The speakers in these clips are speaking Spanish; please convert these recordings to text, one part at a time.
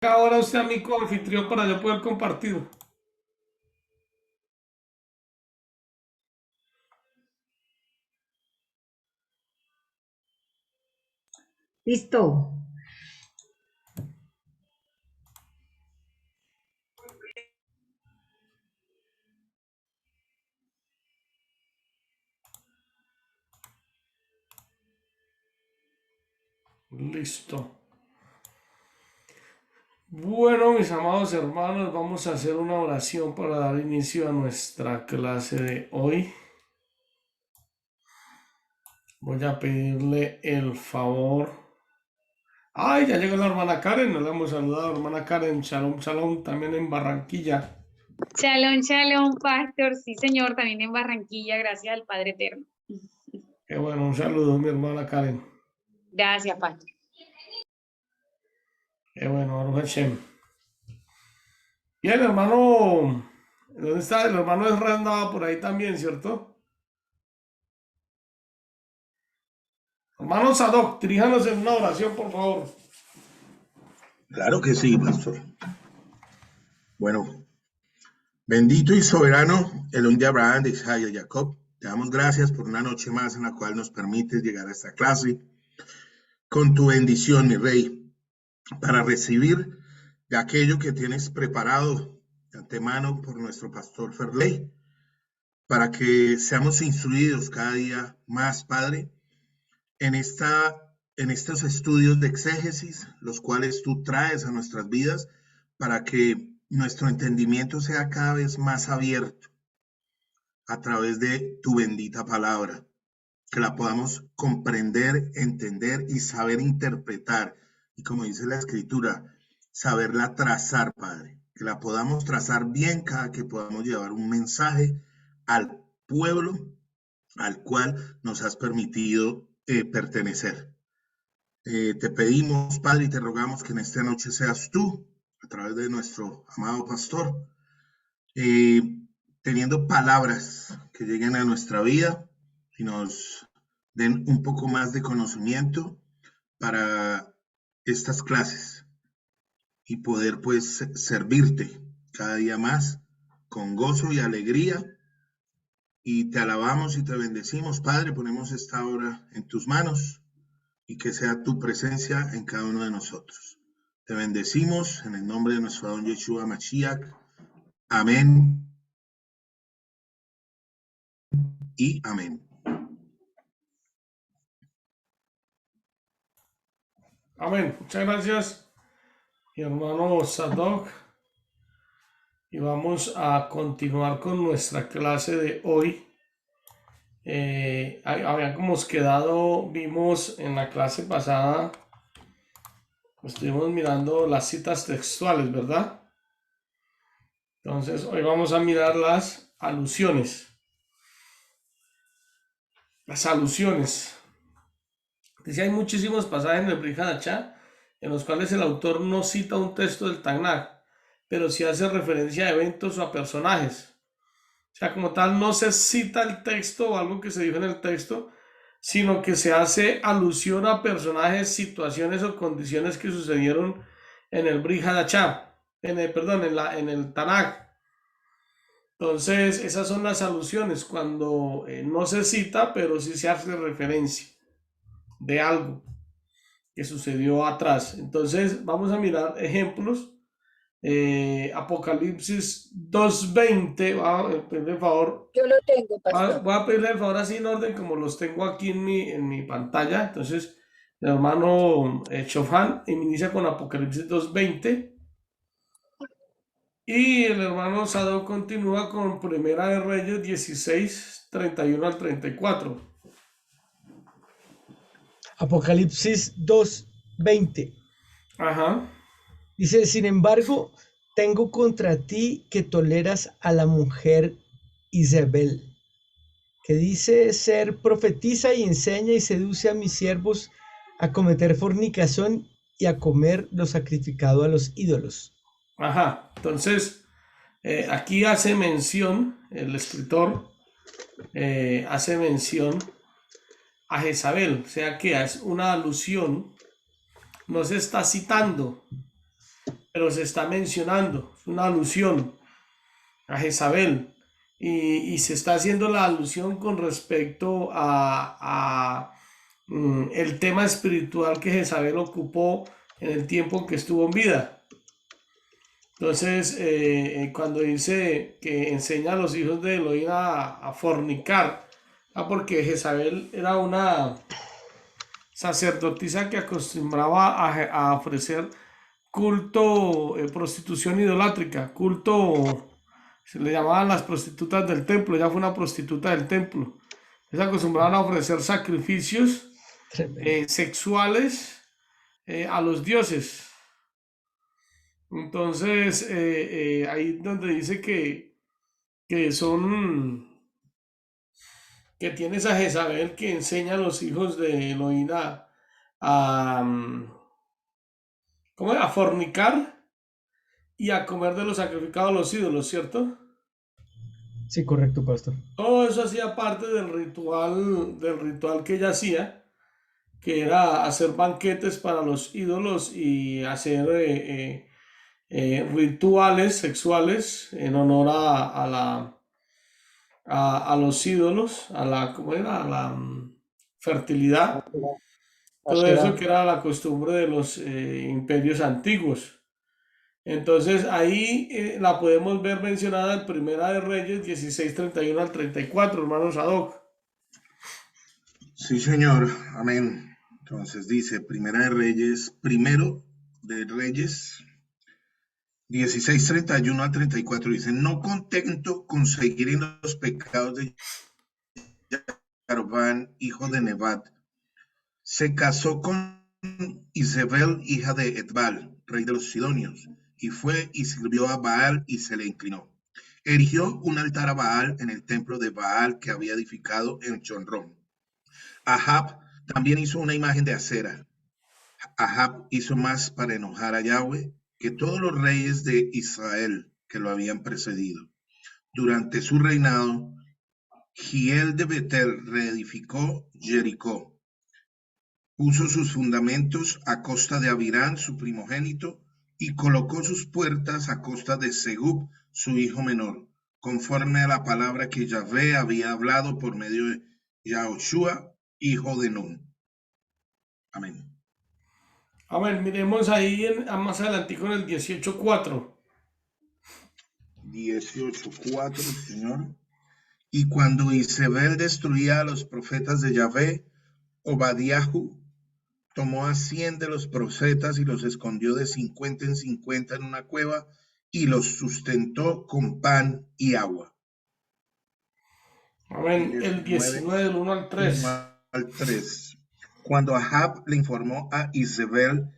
Ahora usted a mi coanfitrión para yo poder compartir. Listo. Listo. Bueno, mis amados hermanos, vamos a hacer una oración para dar inicio a nuestra clase de hoy. Voy a pedirle el favor. Ay, ya llegó la hermana Karen, nos la hemos saludado, hermana Karen, Shalom, Shalom, también en Barranquilla. Shalom, shalom, pastor. Sí, señor, también en Barranquilla, gracias al Padre Eterno. Qué bueno, un saludo, mi hermana Karen. Gracias, pastor. Qué bueno, Baruch Hashem. Bien, hermano, ¿dónde está? El hermano Ezra andaba por ahí también, ¿cierto? Hermano Sadok, diríjanos en una oración, por favor. Claro que sí, pastor. Bueno, bendito y soberano Elohim de Abraham, de Isaac y de Jacob, te damos gracias por una noche más en la cual nos permites llegar a esta clase con tu bendición, mi rey, para recibir de aquello que tienes preparado de antemano por nuestro pastor Ferley, para que seamos instruidos cada día más, Padre, en estos estudios de exégesis, los cuales tú traes a nuestras vidas para que nuestro entendimiento sea cada vez más abierto a través de tu bendita palabra, que la podamos comprender, entender y saber interpretar. Y como dice la Escritura, saberla trazar, Padre, que la podamos trazar bien cada que podamos llevar un mensaje al pueblo al cual nos has permitido pertenecer. Te pedimos, Padre, y te rogamos que en esta noche seas tú, a través de nuestro amado pastor, teniendo palabras que lleguen a nuestra vida y nos den un poco más de conocimiento para estas clases y poder pues servirte cada día más con gozo y alegría. Y te alabamos y te bendecimos, Padre, ponemos esta hora en tus manos y que sea tu presencia en cada uno de nosotros. Te bendecimos en el nombre de nuestro don Yeshua Mashiach. Amén y amén. Amén. Muchas gracias, mi hermano Sadok. Y vamos a continuar con nuestra clase de hoy. Habíamos quedado, vimos en la clase pasada, estuvimos mirando las citas textuales, ¿verdad? Entonces, hoy vamos a mirar las alusiones. Las alusiones. Dice, hay muchísimos pasajes en el Brit Hadashah en los cuales el autor no cita un texto del Tanaj, pero sí hace referencia a eventos o a personajes. O sea, como tal, no se cita el texto o algo que se dijo en el texto, sino que se hace alusión a personajes, situaciones o condiciones que sucedieron en el Brit Hadashah, en el Tanaj. Entonces, esas son las alusiones, cuando no se cita, pero sí se hace referencia de algo que sucedió atrás. Entonces, vamos a mirar ejemplos. Apocalipsis 2:20, voy a pedirle el favor. Yo lo tengo, pastor. Voy a pedirle el favor así en orden como los tengo aquí en mi pantalla. Entonces, el hermano Chofán inicia con Apocalipsis 2:20. Y el hermano Sado continúa con Primera de Reyes 16:31 al 34. Apocalipsis 2:20. Ajá. Dice, sin embargo, tengo contra ti que toleras a la mujer Isabel, que dice ser profetiza y enseña y seduce a mis siervos a cometer fornicación y a comer lo sacrificado a los ídolos. Ajá. Entonces, aquí hace mención, el escritor hace mención a Jezabel, o sea que es una alusión, no se está citando, pero se está mencionando, es una alusión a Jezabel. Y se está haciendo la alusión con respecto a el tema espiritual que Jezabel ocupó en el tiempo en que estuvo en vida. Entonces, cuando dice que enseña a los hijos de Elohim a fornicar, porque Jezabel era una sacerdotisa que acostumbraba a ofrecer culto, prostitución idolátrica, culto, se le llamaban las prostitutas del templo, ella fue una prostituta del templo. Se acostumbraban a ofrecer sacrificios Tremendo. sexuales a los dioses. Entonces, ahí donde dice que son, que tienes a Jezabel que enseña a los hijos de Elohim a, ¿cómo era? A fornicar y a comer de los sacrificados a los ídolos, ¿cierto? Sí, correcto, pastor. Todo eso hacía parte del ritual que ella hacía, que era hacer banquetes para los ídolos y hacer rituales sexuales en honor a los ídolos, a la, ¿cómo era? A la fertilidad, todo eso que era la costumbre de los imperios antiguos. Entonces ahí la podemos ver mencionada en Primera de Reyes 16:31 al 34, hermano Sadoc. Sí, señor. Amén. Entonces dice primero de Reyes 16:31 al 34, dice, no contento con seguir en los pecados de Jeroboam, hijo de Nebat, se casó con Isabel, hija de Etbal, rey de los Sidonios, y fue y sirvió a Baal y se le inclinó. Erigió un altar a Baal en el templo de Baal que había edificado en Chonrón. Ahab también hizo una imagen de acera. Ahab hizo más para enojar a Yahweh que todos los reyes de Israel que lo habían precedido. Durante su reinado, Giel de Betel reedificó Jericó. Puso sus fundamentos a costa de Abirán, su primogénito, y colocó sus puertas a costa de Segub, su hijo menor, conforme a la palabra que Yahvé había hablado por medio de Yahoshua, hijo de Nun. Amén. Amén. Miremos ahí más adelante con el 18:4. 18:4, Señor. Y cuando Isabel destruía a los profetas de Yahvé, Obadiahu tomó a 100 de los profetas y los escondió de 50 en 50 en una cueva y los sustentó con pan y agua. Amén. El 19 del 1 al 3. Al 3. Cuando Ahab le informó a Isabel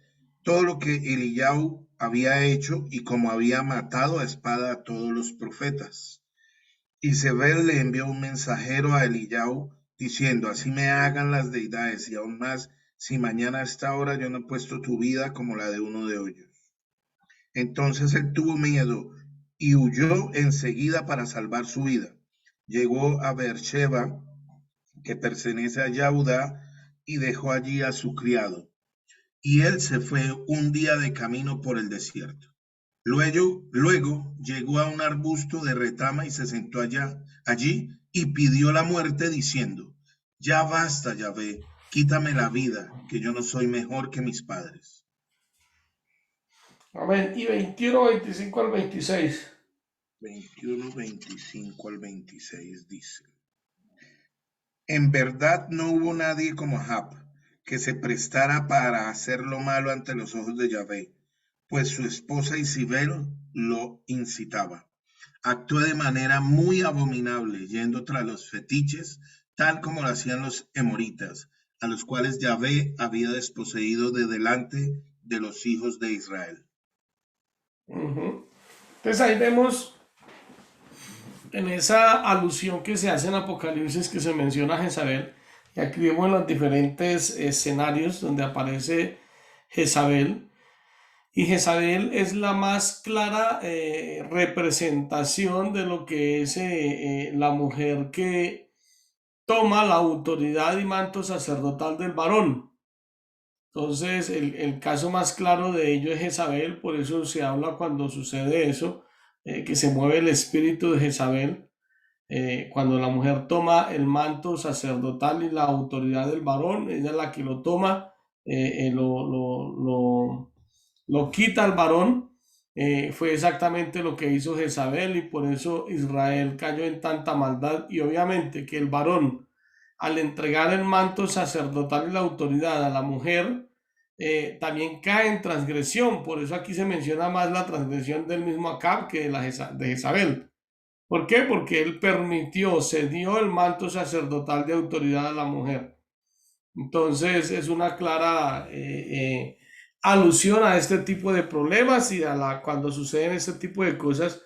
todo lo que Eliyahu había hecho y cómo había matado a espada a todos los profetas, Isabel le envió un mensajero a Eliyahu diciendo, así me hagan las deidades y aún más si mañana a esta hora yo no he puesto tu vida como la de uno de ellos. Entonces él tuvo miedo y huyó enseguida para salvar su vida. Llegó a Beersheba, que pertenece a Yahudá, y dejó allí a su criado. Y él se fue un día de camino por el desierto. Luego llegó a un arbusto de retama y se sentó allí y pidió la muerte diciendo, ya basta, Yahvé, quítame la vida, que yo no soy mejor que mis padres. Amén. Y 21, 25 al 26. 21, 25 al 26 dice, en verdad no hubo nadie como Ahab, que se prestara para hacer lo malo ante los ojos de Yahvé, pues su esposa Isabel lo incitaba. Actuó de manera muy abominable, yendo tras los fetiches, tal como lo hacían los emoritas, a los cuales Yahvé había desposeído de delante de los hijos de Israel. Entonces ahí vemos en esa alusión que se hace en Apocalipsis que se menciona a Jezabel, y aquí vemos los diferentes escenarios donde aparece Jezabel, y Jezabel es la más clara representación de lo que es la mujer que toma la autoridad y manto sacerdotal del varón. Entonces, el caso más claro de ello es Jezabel, por eso se habla cuando sucede eso, que se mueve el espíritu de Jezabel, cuando la mujer toma el manto sacerdotal y la autoridad del varón, ella es la que lo toma, lo quita al varón, fue exactamente lo que hizo Jezabel y por eso Israel cayó en tanta maldad y obviamente que el varón al entregar el manto sacerdotal y la autoridad a la mujer, también cae en transgresión. Por eso aquí se menciona más la transgresión del mismo Acab que de Jezabel. ¿Por qué? Porque él permitió, cedió el manto sacerdotal de autoridad a la mujer. Entonces es una clara alusión a este tipo de problemas y cuando suceden este tipo de cosas,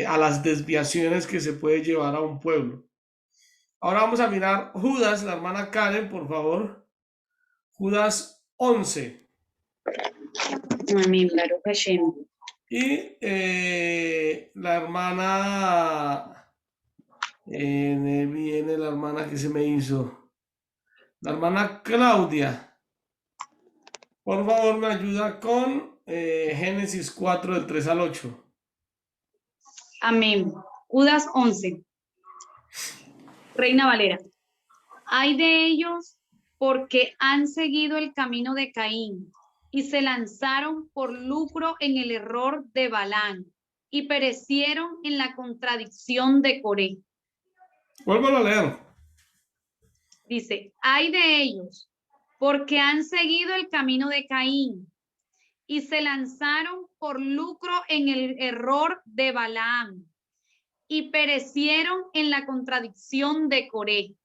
a las desviaciones que se puede llevar a un pueblo. Ahora vamos a mirar Judas, la hermana Karen, por favor. Judas 11. Amén, Baruch Hashem. Y la hermana, viene la hermana que se me hizo. La hermana Claudia. Por favor, me ayuda con Génesis 4, del 3 al 8. Amén. Judas 11. Reina Valera. Hay de ellos porque han seguido el camino de Caín y se lanzaron por lucro en el error de Balaam y perecieron en la contradicción de Coré. Vuelvo a leer. Dice, hay de ellos porque han seguido el camino de Caín y se lanzaron por lucro en el error de Balaam y perecieron en la contradicción de Coré.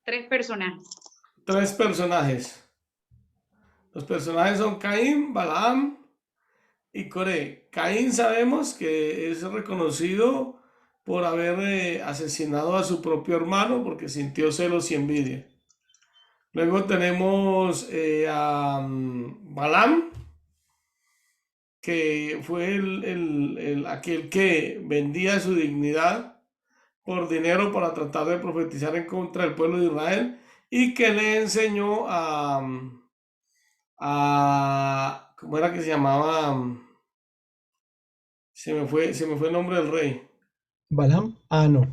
3 personajes. 3 personajes. Los personajes son Caín, Balaam y Coré. Caín sabemos que es reconocido por haber asesinado a su propio hermano porque sintió celos y envidia. Luego tenemos a Balaam, que fue aquel que vendía su dignidad por dinero para tratar de profetizar en contra del pueblo de Israel y que le enseñó ¿cómo era que se llamaba? Se me fue el nombre del rey. ¿Balaam? Ah, no.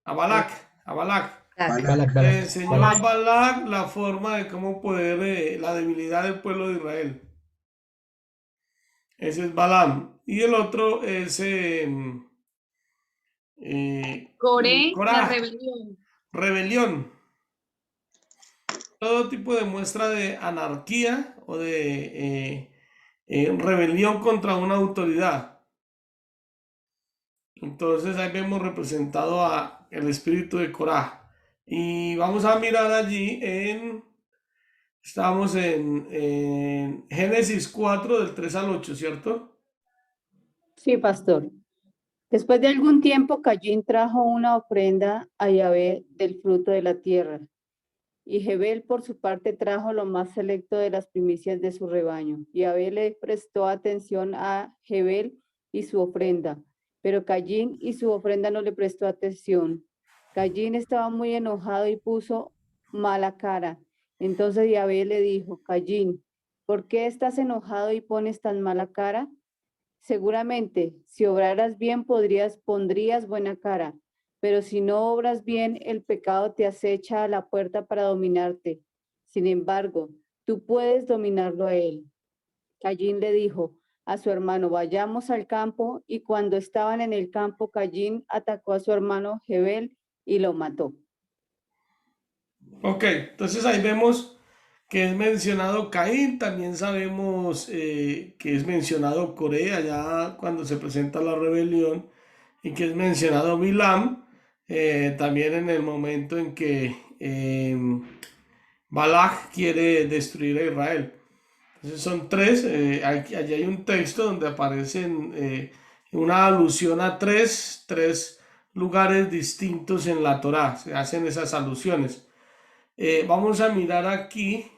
A Balac. Balak, Balak. Le Balak. enseñó a Balac la forma de cómo poder, la debilidad del pueblo de Israel. Ese es Balaam. Y el otro es Coré, la Coraj, rebelión. rebelión. Todo tipo de muestra de anarquía o de rebelión contra una autoridad. Entonces ahí vemos representado a el espíritu de Coraj. Y vamos a mirar allí estamos en Génesis 4 del 3 al 8, ¿cierto? Sí, pastor. Después de algún tiempo, Caín trajo una ofrenda a Yahvé del fruto de la tierra, y Jebel por su parte trajo lo más selecto de las primicias de su rebaño. Yahvé le prestó atención a Jebel y su ofrenda, pero Caín y su ofrenda no le prestó atención. Caín estaba muy enojado y puso mala cara. Entonces Yahvé le dijo, Caín, ¿por qué estás enojado y pones tan mala cara? Seguramente, si obraras bien, pondrías buena cara, pero si no obras bien, el pecado te acecha a la puerta para dominarte. Sin embargo, tú puedes dominarlo a él. Caín le dijo a su hermano, vayamos al campo, y cuando estaban en el campo, Caín atacó a su hermano Jebel y lo mató. Ok, entonces ahí vemos que es mencionado Caín, también sabemos que es mencionado Coré allá cuando se presenta la rebelión y que es mencionado Bilam también en el momento en que Balak quiere destruir a Israel. Entonces son 3, allí hay un texto donde aparecen una alusión a tres lugares distintos en la Torá, se hacen esas alusiones. Vamos a mirar aquí.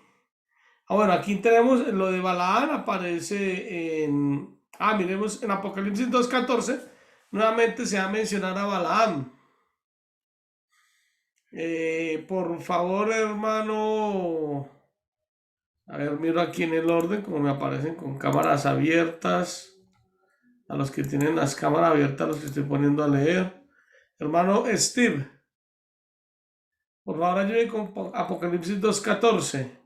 Bueno, aquí tenemos lo de Balaán, aparece miremos en Apocalipsis 2:14, nuevamente se va a mencionar a Balaam. Por favor, hermano A ver, miro aquí en el orden como me aparecen con cámaras abiertas. A los que tienen las cámaras abiertas, los que estoy poniendo a leer. Hermano Steve, por favor ayúdenme con Apocalipsis 2:14.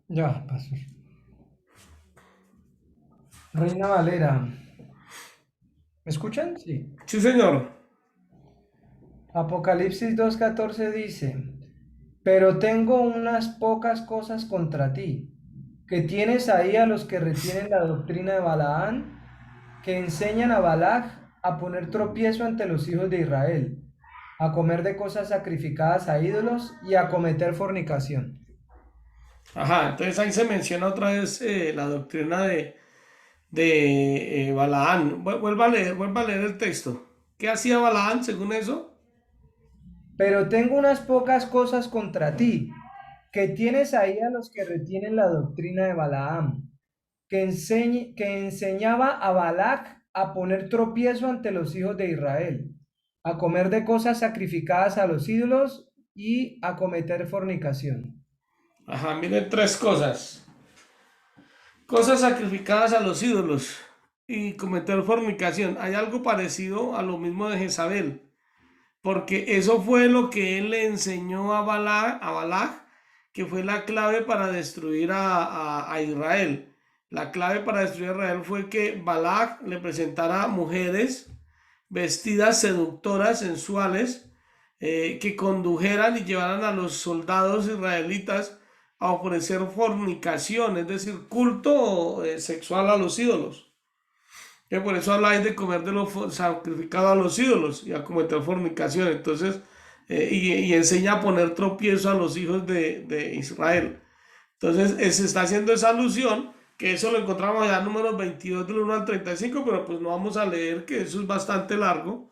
Ya, pastor. Reina Valera. ¿Me escuchan? Sí. Sí, señor. Apocalipsis 2:14 dice, pero tengo unas pocas cosas contra ti, que tienes ahí a los que retienen la doctrina de Balaán, que enseñan a Balac a poner tropiezo ante los hijos de Israel, a comer de cosas sacrificadas a ídolos y a cometer fornicación. Ajá, entonces ahí se menciona otra vez la doctrina de Balaán. Vuelva a leer el texto. ¿Qué hacía Balaán según eso? Pero tengo unas pocas cosas contra ti, que tienes ahí a los que retienen la doctrina de Balaam, que enseñaba a Balac a poner tropiezo ante los hijos de Israel, a comer de cosas sacrificadas a los ídolos y a cometer fornicación. Ajá, miren tres cosas. Cosas sacrificadas a los ídolos y cometer fornicación. Hay algo parecido a lo mismo de Jezabel, porque eso fue lo que él le enseñó a Balac, que fue la clave para destruir a Israel. La clave para destruir a Israel fue que Balac le presentara mujeres vestidas seductoras, sensuales, que condujeran y llevaran a los soldados israelitas a ofrecer fornicación, es decir, culto sexual a los ídolos. Que por eso habláis de comer de lo sacrificado a los ídolos y a cometer fornicación. Entonces, y enseña a poner tropiezo a los hijos de Israel. Entonces, se está haciendo esa alusión, que eso lo encontramos allá en Números 22 del 1 al 35, pero pues no vamos a leer, que eso es bastante largo.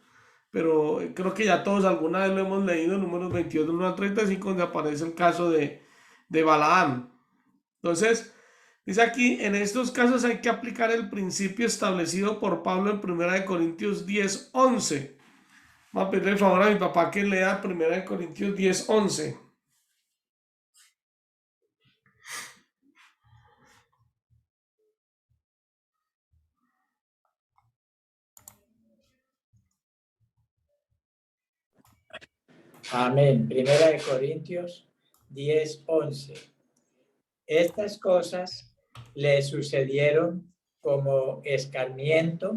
Pero creo que ya todos alguna vez lo hemos leído, Números 22 del 1 al 35, donde aparece el caso de Balaam. Entonces, dice aquí, en estos casos hay que aplicar el principio establecido por Pablo en 1 Corintios 10:11. Voy a pedirle el favor a mi papá que lea 1 Corintios 10:11. Amén. 1 Corintios 10:11. Estas cosas le sucedieron como escarmiento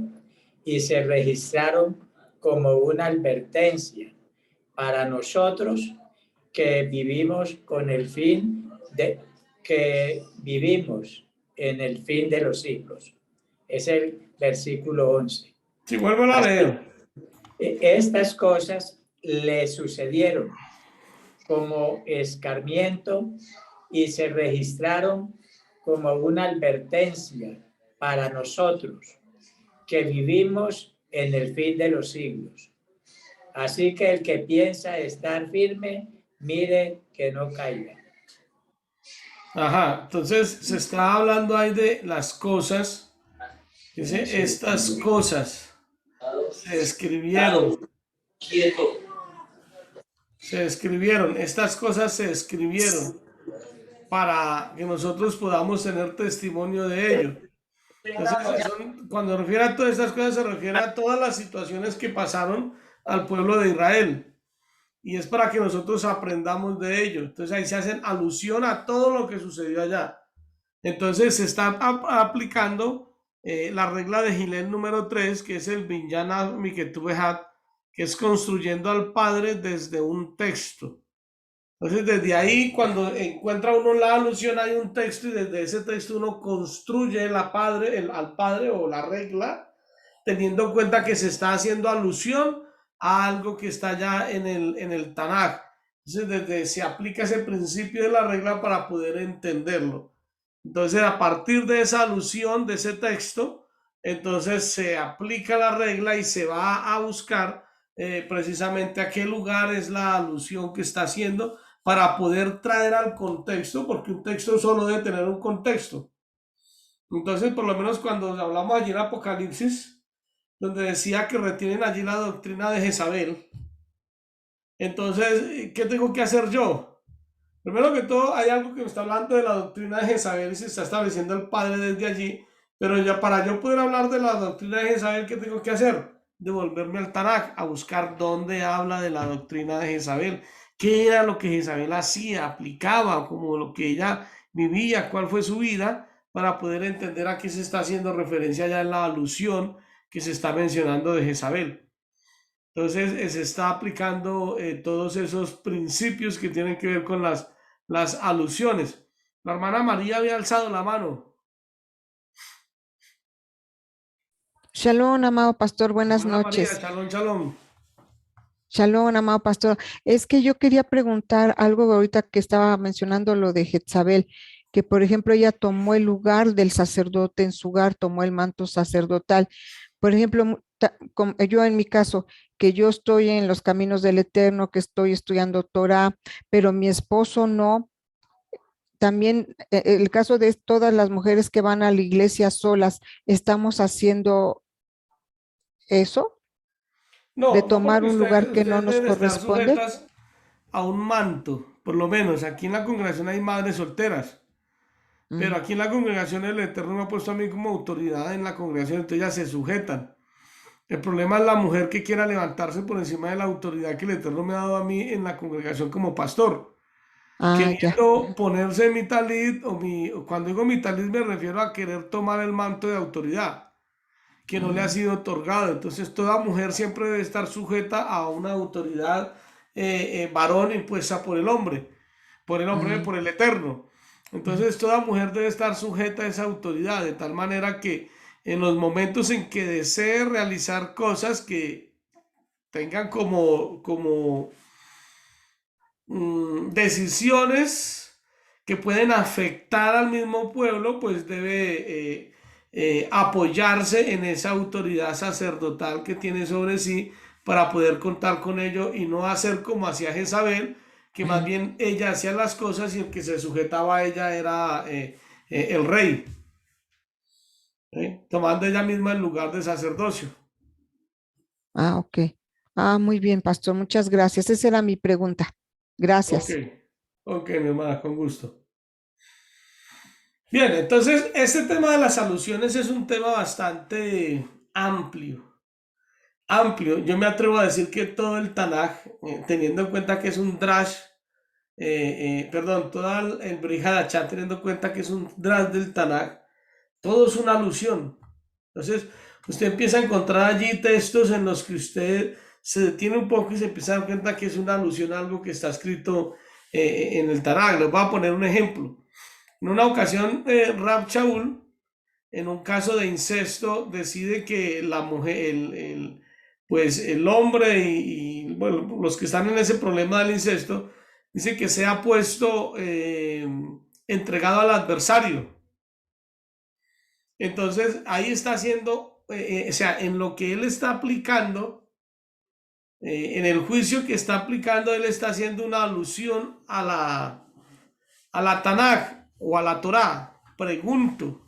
y se registraron como una advertencia para nosotros que vivimos en el fin de los siglos. Es el versículo 11. Si vuelvo a leer. Estas cosas le sucedieron como escarmiento y se registraron como una advertencia para nosotros que vivimos en el fin de los siglos. Así que el que piensa estar firme, mire que no caiga. Ajá, entonces se está hablando ahí de las cosas. Dice, estas cosas se escribieron. Estas cosas se escribieron para que nosotros podamos tener testimonio de ello. Entonces, cuando refiere a todas estas cosas, se refiere a todas las situaciones que pasaron al pueblo de Israel. Y es para que nosotros aprendamos de ello. Entonces ahí se hacen alusión a todo lo que sucedió allá. Entonces se está aplicando la regla de Gilel número 3, que es el Binyan Miketubehat, que es construyendo al Padre desde un texto. Entonces desde ahí, cuando encuentra uno la alusión, hay un texto y desde ese texto uno construye al Padre o la regla, teniendo en cuenta que se está haciendo alusión a algo que está ya en el Tanaj. Entonces se aplica ese principio de la regla para poder entenderlo. Entonces a partir de esa alusión, de ese texto, entonces se aplica la regla y se va a buscar precisamente a qué lugar es la alusión que está haciendo para poder traer al contexto, porque un texto solo debe tener un contexto. Entonces, por lo menos cuando hablamos allí en Apocalipsis, donde decía que retienen allí la doctrina de Jezabel, Entonces, ¿qué tengo que hacer yo? Primero que todo, hay algo que me está hablando de la doctrina de Jezabel y se está estableciendo el padre desde allí, pero ya para yo poder hablar de la doctrina de Jezabel, ¿qué tengo que hacer? Devolverme al Tanaj a buscar dónde habla de la doctrina de Jezabel, qué era lo que Jezabel hacía, aplicaba, como lo que ella vivía, cuál fue su vida, para poder entender a qué se está haciendo referencia ya en la alusión que se está mencionando de Jezabel. Entonces, se está aplicando todos esos principios que tienen que ver con las alusiones. La hermana María había alzado la mano. Shalom, amado pastor, buenas Hermana María, noches. shalom, shalom. Shalom, amado pastor. Es que yo quería preguntar algo ahorita que estaba mencionando lo de Jezabel, que por ejemplo ella tomó el lugar del sacerdote en su hogar, tomó el manto sacerdotal. Por ejemplo, yo en mi caso, que yo estoy en los caminos del Eterno, que estoy estudiando Torah, pero mi esposo no. También el caso de todas las mujeres que van a la iglesia solas, ¿estamos haciendo eso? No, De no tomar porque un lugar que no ustedes nos deben estar corresponde. sujetas a un manto, por lo menos. Aquí en la congregación hay madres solteras, pero Mm, aquí en la congregación el Eterno me ha puesto a mí como autoridad en la congregación, entonces ellas se sujetan. El problema es la mujer que quiera levantarse por encima de la autoridad que el Eterno me ha dado a mí en la congregación como pastor, ya. queriendo ponerse mi talit, cuando digo mi talit me refiero a querer tomar el manto de autoridad que no le ha sido otorgado. Entonces toda mujer siempre debe estar sujeta a una autoridad varón impuesta Mm, por el Eterno. Entonces toda mujer debe estar sujeta a esa autoridad, de tal manera que en los momentos en que desee realizar cosas que tengan como decisiones que pueden afectar al mismo pueblo, pues debe apoyarse en esa autoridad sacerdotal que tiene sobre sí para poder contar con ello y no hacer como hacía Jezabel, que más bien ella hacía las cosas y el que se sujetaba a ella era el rey, tomando ella misma el lugar de sacerdocio. ok. Muy bien, pastor. Muchas gracias. Esa era mi pregunta. Ok, Gracias. ok, mi hermana, con gusto. Bien, entonces este tema de las alusiones es un tema bastante amplio. Amplio. Yo me atrevo a decir que todo el Tanaj, teniendo en cuenta que es un drash, perdón, todo el Brihad Hachá, teniendo en cuenta que es un drash del Tanaj, todo es una alusión. Entonces, usted empieza a encontrar allí textos en los que usted se detiene un poco y se empieza a dar cuenta que es una alusión a algo que está escrito en el Tanaj. Les voy a poner un ejemplo. En una ocasión, Rab Shaul, en un caso de incesto, decide que la mujer, pues el hombre bueno, los que están en ese problema del incesto, dice que sea puesto entregado al adversario. Entonces ahí está haciendo, o sea, en lo que él está aplicando, en el juicio que está aplicando, él está haciendo una alusión a la Tanaj o a la Torá. Pregunto,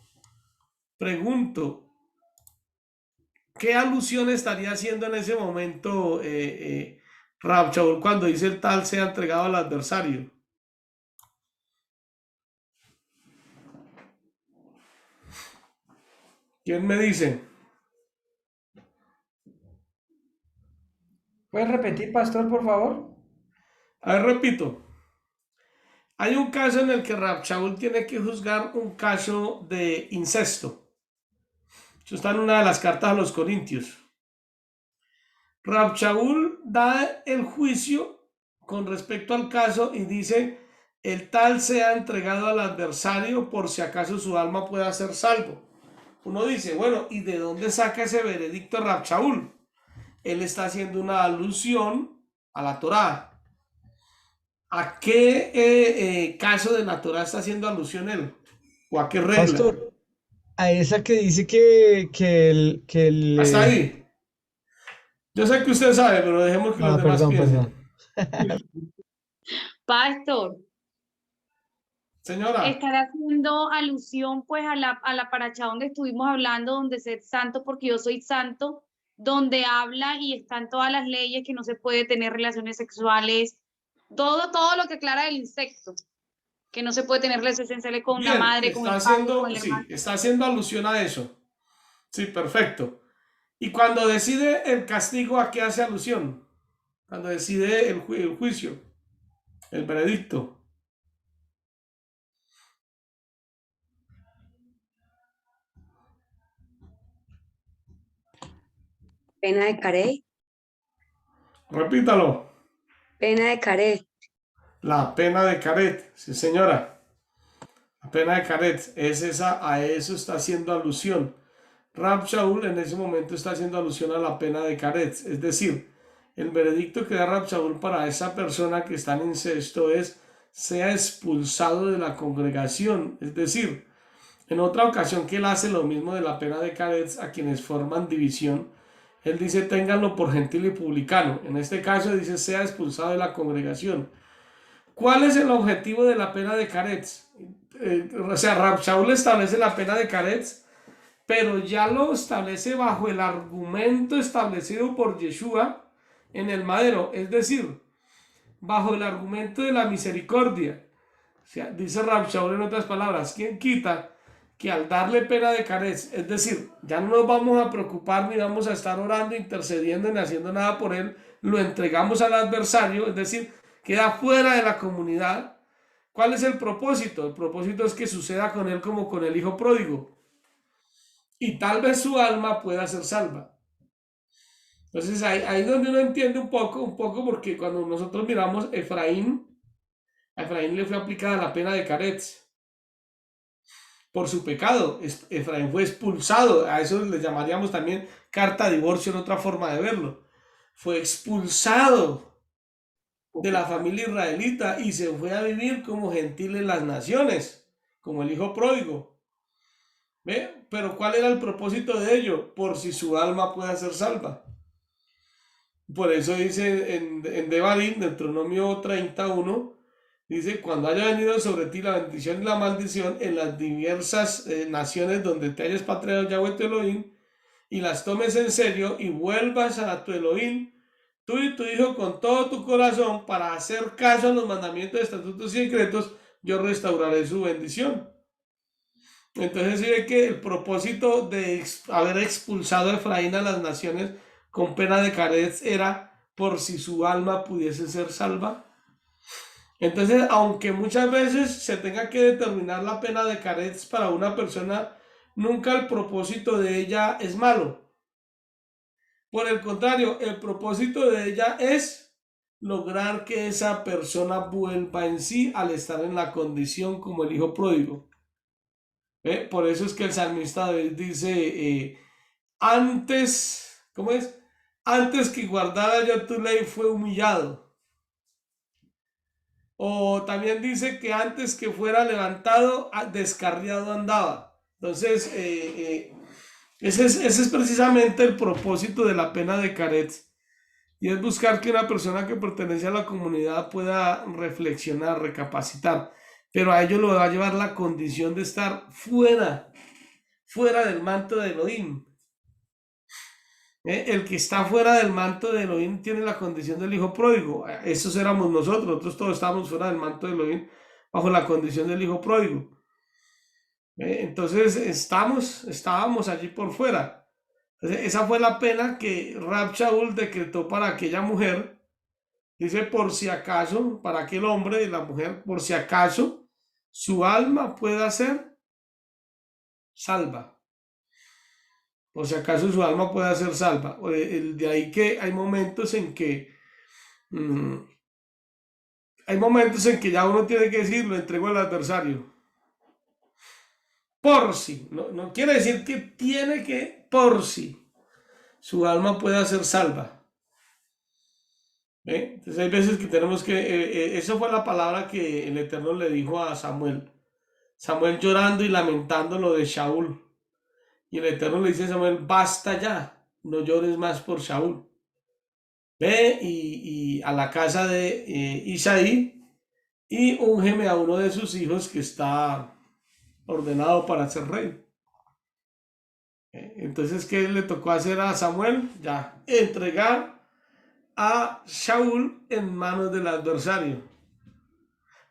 ¿qué alusión estaría haciendo en ese momento Rab Shaul cuando dice el tal sea entregado al adversario? ¿Quién me dice? ¿Puedes repetir, pastor, por favor? A ver, repito. Hay un caso en el que Rab Shaul tiene que juzgar un caso de incesto. Eso está en una de las cartas a los Corintios. Rab Shaul da el juicio con respecto al caso y dice, el tal sea entregado al adversario por si acaso su alma pueda ser salvo. Uno dice, bueno, ¿y de dónde saca ese veredicto Rab Shaul? Él está haciendo una alusión a la Torá. ¿A qué caso de la Torá está haciendo alusión él? ¿O a qué regla? Pastor, a esa que dice que el Hasta ahí. Yo sé que usted sabe, pero dejemos que los demás perdón, piensen. Pastor, Señora, estará haciendo alusión pues a la paracha donde estuvimos hablando, donde ser santo porque yo soy santo, donde habla y están todas las leyes que no se puede tener relaciones sexuales, todo lo que aclara el insecto, que no se puede tener relaciones sexuales con la Bien, madre, con el padre, con el hermano. sí, está haciendo alusión a eso. Sí, perfecto. Y cuando decide el castigo, ¿a qué hace alusión? Cuando decide el juicio, el veredicto. Pena de caret. Repítalo. Pena de caret. La pena de caret, sí señora. La pena de caret es esa, a eso está haciendo alusión. Rab Shaul en ese momento está haciendo alusión a la pena de caret, es decir, el veredicto que da Rab Shaul para esa persona que está en incesto es sea expulsado de la congregación, es decir, en otra ocasión que él hace lo mismo de la pena de caret a quienes forman división, él dice ténganlo por gentil y publicano, en este caso dice sea expulsado de la congregación. ¿Cuál es el objetivo de la pena de caret? O sea, Rab Shaul establece la pena de caret, pero ya lo establece bajo el argumento establecido por Yeshua en el madero, es decir, bajo el argumento de la misericordia. O sea, dice Rab Shaul en otras palabras, ¿quién quita que al darle pena de caret, es decir, ya no nos vamos a preocupar ni vamos a estar orando, intercediendo ni haciendo nada por él, lo entregamos al adversario, es decir, queda fuera de la comunidad? ¿Cuál es el propósito? El propósito es que suceda con él como con el hijo pródigo. Y tal vez su alma pueda ser salva. Entonces ahí donde uno entiende un poco porque cuando nosotros miramos a Efraín le fue aplicada la pena de caret por su pecado. Efraín fue expulsado, a eso le llamaríamos también carta de divorcio en otra forma de verlo. Fue expulsado de la familia israelita y se fue a vivir como gentil en las naciones, como el hijo pródigo. ¿Ve? Pero ¿cuál era el propósito de ello? Por si su alma pueda ser salva. Por eso dice en Devarim, Deuteronomio 31, dice, cuando haya venido sobre ti la bendición y la maldición en las diversas naciones donde te hayas patriado Yahweh tu Elohim, y las tomes en serio y vuelvas a tu Elohim, tú y tu hijo con todo tu corazón para hacer caso a los mandamientos, estatutos y decretos, yo restauraré su bendición. Entonces se ve que el propósito de haber expulsado a Efraín a las naciones con pena de caret era por si su alma pudiese ser salva. Entonces, aunque muchas veces se tenga que determinar la pena de caret para una persona, nunca el propósito de ella es malo. Por el contrario, el propósito de ella es lograr que esa persona vuelva en sí al estar en la condición como el hijo pródigo. Por eso es que el salmista dice, antes, ¿cómo es? Antes que guardara yo tu ley fue humillado. O también dice que antes que fuera levantado, descarriado andaba. Entonces, ese es precisamente el propósito de la pena de caret. Y es buscar que una persona que pertenece a la comunidad pueda reflexionar, recapacitar. Pero a ello lo va a llevar la condición de estar fuera del manto de Elohim. El que está fuera del manto de Elohim tiene la condición del hijo pródigo. Esos éramos nosotros todos estábamos fuera del manto de Elohim bajo la condición del hijo pródigo. Entonces estábamos allí por fuera. Entonces, esa fue la pena que Rab Shaul decretó para aquella mujer. Dice, por si acaso, para aquel hombre y la mujer, por si acaso su alma pueda ser salva. Por si acaso su alma pueda ser salva. De ahí que hay momentos en que ya uno tiene que decir, lo entrego al adversario. Por si, no quiere decir que tiene que, por si su alma pueda ser salva. Entonces hay veces que tenemos que, eso fue la palabra que el Eterno le dijo a Samuel. Samuel llorando y lamentando lo de Shaul. Y el Eterno le dice a Samuel, basta ya, no llores más por Shaul. Ve y a la casa de Isaí y úngeme a uno de sus hijos que está ordenado para ser rey. Entonces, ¿qué le tocó hacer a Samuel? Ya, entregar a Shaul en manos del adversario.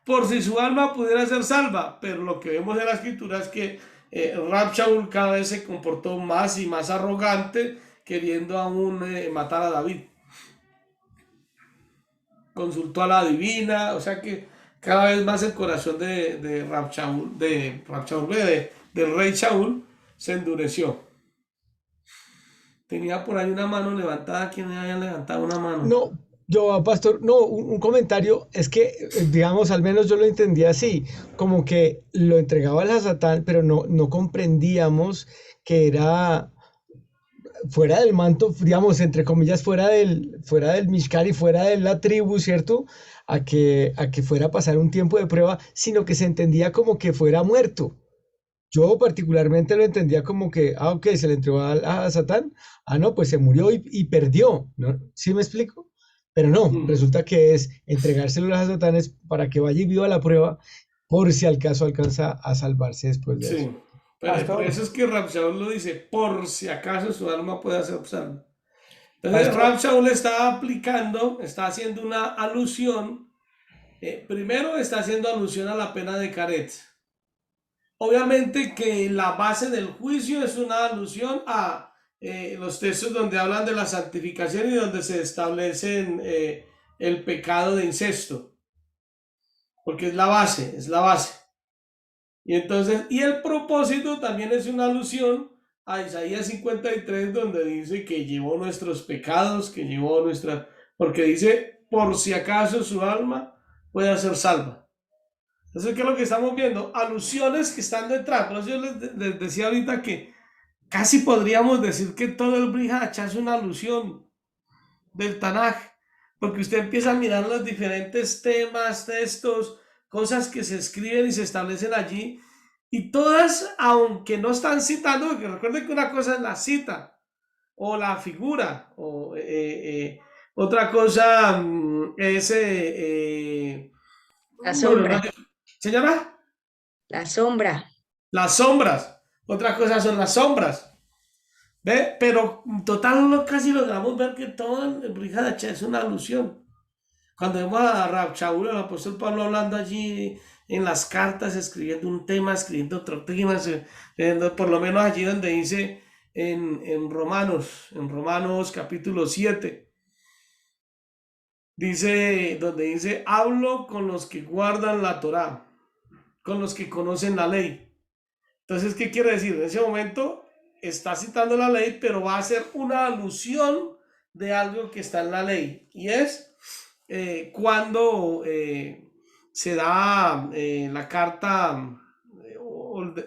Por si su alma pudiera ser salva, pero lo que vemos en la escritura es que Rab Shaul cada vez se comportó más y más arrogante, queriendo aún matar a David. Consultó a la divina, o sea que cada vez más el corazón de Rab Shaul, del rey Shaul, se endureció. Tenía por ahí una mano levantada. ¿Quién había levantado una mano? No, yo, pastor, no, un comentario, es que, digamos, al menos yo lo entendía así, como que lo entregaba a Satán, pero no comprendíamos que era fuera del manto, digamos, entre comillas, fuera del Mishkan y fuera de la tribu, ¿cierto? A que fuera a pasar un tiempo de prueba, sino que se entendía como que fuera muerto. Yo particularmente lo entendía como que, ok, se le entregó a Satán, no, pues se murió y perdió, ¿no? ¿Sí me explico? Pero no, resulta que es entregárselo a Satán es para que vaya y viva la prueba, por si al caso alcanza a salvarse después de eso. Sí, pero por eso es que Rab Shaul lo dice, por si acaso su alma pueda ser salva. Entonces Rab Shaul está aplicando, está haciendo una alusión, primero está haciendo alusión a la pena de Caret. Obviamente que la base del juicio es una alusión a los textos donde hablan de la santificación y donde se establecen el pecado de incesto, porque es la base, es la base. Y entonces, y el propósito también es una alusión a Isaías 53, donde dice que llevó nuestros pecados, que llevó porque dice, por si acaso su alma pueda ser salva. Entonces, ¿qué es lo que estamos viendo? Alusiones que están detrás. Por eso yo les decía ahorita que casi podríamos decir que todo el Brit Hadashah es una alusión del Tanaj, porque usted empieza a mirar los diferentes temas, textos, cosas que se escriben y se establecen allí, y todas, aunque no están citando, porque recuerden que una cosa es la cita, o la figura, o otra cosa es... La sombra. ¿Señora? La sombra. Las sombras. Otra cosa son las sombras. ¿Ve? Pero en total casi logramos ver que todo el Brit Hadashah es una alusión. Cuando vemos a Rab Shaul, el apóstol Pablo hablando allí en las cartas, escribiendo un tema, escribiendo otro tema, por lo menos allí donde dice en Romanos capítulo 7, donde dice, hablo con los que guardan la Torá, con los que conocen la ley. Entonces, ¿qué quiere decir? En ese momento está citando la ley, pero va a ser una alusión de algo que está en la ley. Y es cuando se da la carta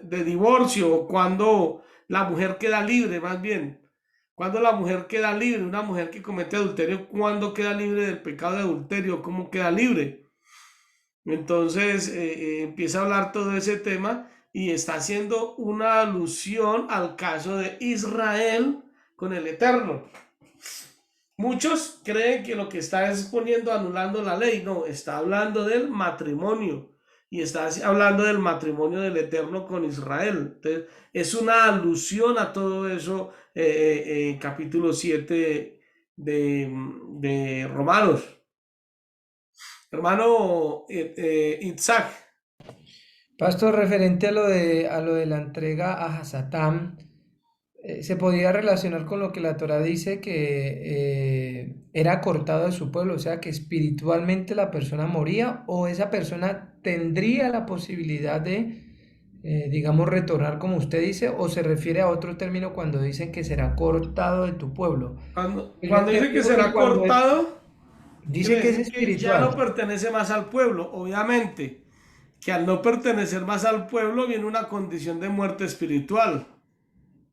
de divorcio, o cuando la mujer queda libre, más bien. Cuando la mujer queda libre, una mujer que comete adulterio, ¿cuándo queda libre del pecado de adulterio? ¿Cómo queda libre? Entonces empieza a hablar todo ese tema y está haciendo una alusión al caso de Israel con el Eterno. Muchos creen que lo que está es anulando la ley. No, está hablando del matrimonio y está hablando del matrimonio del Eterno con Israel. Entonces, es una alusión a todo eso, capítulo 7 de Romanos. Hermano Itzhak. Pastor, referente a lo de la entrega a Satán, se podía relacionar con lo que la Torá dice que era cortado de su pueblo, o sea que espiritualmente la persona moría, o esa persona tendría la posibilidad de, digamos, retornar como usted dice, o se refiere a otro término cuando dicen que será cortado de tu pueblo. Cuando dice que será cortado, dice que es que ya espiritual. no pertenece más al pueblo. Obviamente que al no pertenecer más al pueblo viene una condición de muerte espiritual.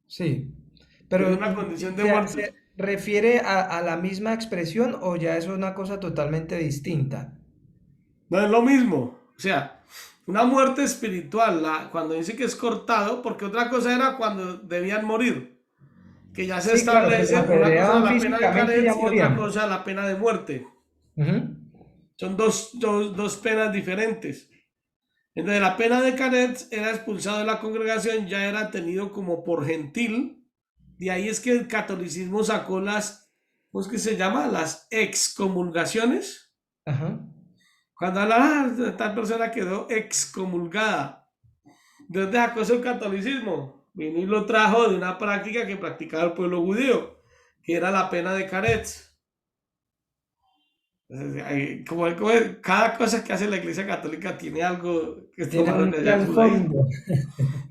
Sí, pero Viene una condición de muerte. ¿se refiere a la misma expresión o ya es una cosa totalmente distinta? No es lo mismo. O sea, una muerte espiritual, cuando dice que es cortado, porque otra cosa era cuando debían morir, que ya se Sí, claro, que establece se una cosa apedreaban la pena de físicamente y caret ya y otra morían. cosa la pena de muerte. Son dos penas diferentes. Entonces la pena de caret era expulsado de la congregación, ya era tenido como por gentil, De ahí es que el catolicismo sacó las, ¿cómo es que se llama? Las excomulgaciones. Ajá. Cuando tal persona quedó excomulgada. ¿De dónde sacó eso el catolicismo? Vino y lo trajo de una práctica que practicaba el pueblo judío, que era la pena de caretz. Cada cosa que hace la Iglesia Católica tiene algo que Tiene tomaron un de allá por ahí. trasfondo.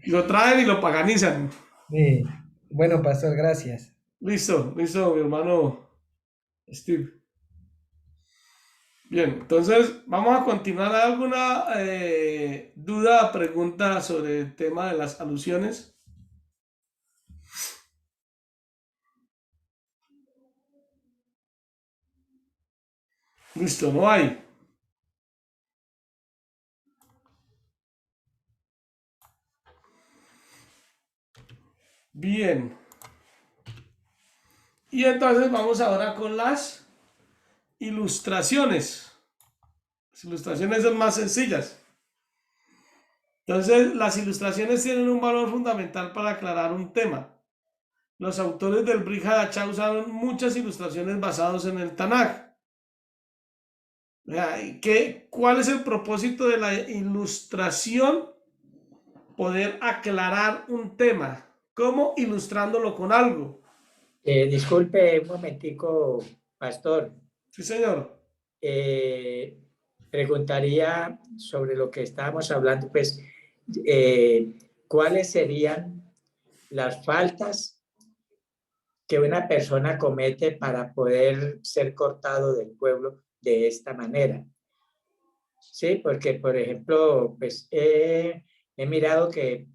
Lo traen y lo paganizan. Sí. Bueno, pastor, gracias. Listo, listo, mi hermano Steve. Bien, entonces vamos a continuar. ¿Hay alguna duda, pregunta sobre el tema de las alusiones? Listo, no hay. Bien. Y entonces vamos ahora con las ilustraciones. Las ilustraciones son más sencillas. Entonces, las ilustraciones tienen un valor fundamental para aclarar un tema. Los autores del Brit Hadashah usaron muchas ilustraciones basadas en el Tanaj. ¿Cuál es el propósito de la ilustración? Poder aclarar un tema. ¿Cómo? Ilustrándolo con algo. Disculpe un momentico, pastor. Sí, señor. Preguntaría sobre lo que estábamos hablando, pues, ¿cuáles serían las faltas que una persona comete para poder ser cortado del pueblo de esta manera? Sí, porque, por ejemplo, pues, he mirado que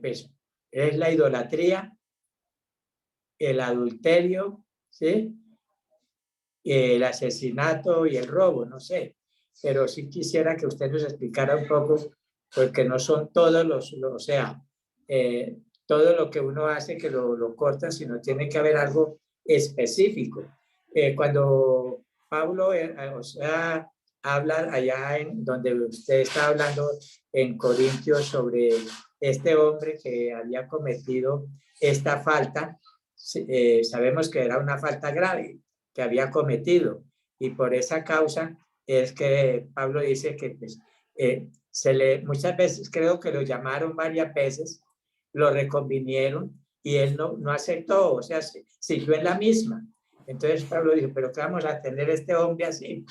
pues, es la idolatría, el adulterio, ¿sí? El asesinato y el robo, no sé. Pero sí quisiera que usted nos explicara un poco, porque no son todos o sea, todo lo que uno hace que lo corta, sino tiene que haber algo específico. Cuando Pablo, o sea, habla allá en donde usted está hablando en Corintios sobre este hombre que había cometido esta falta, sabemos que era una falta grave que había cometido, y por esa causa es que Pablo dice que pues, muchas veces creo que lo llamaron varias veces, lo reconvinieron y él no aceptó, o sea, siguió en la misma. Entonces Pablo dijo, pero ¿qué vamos a tener este hombre así?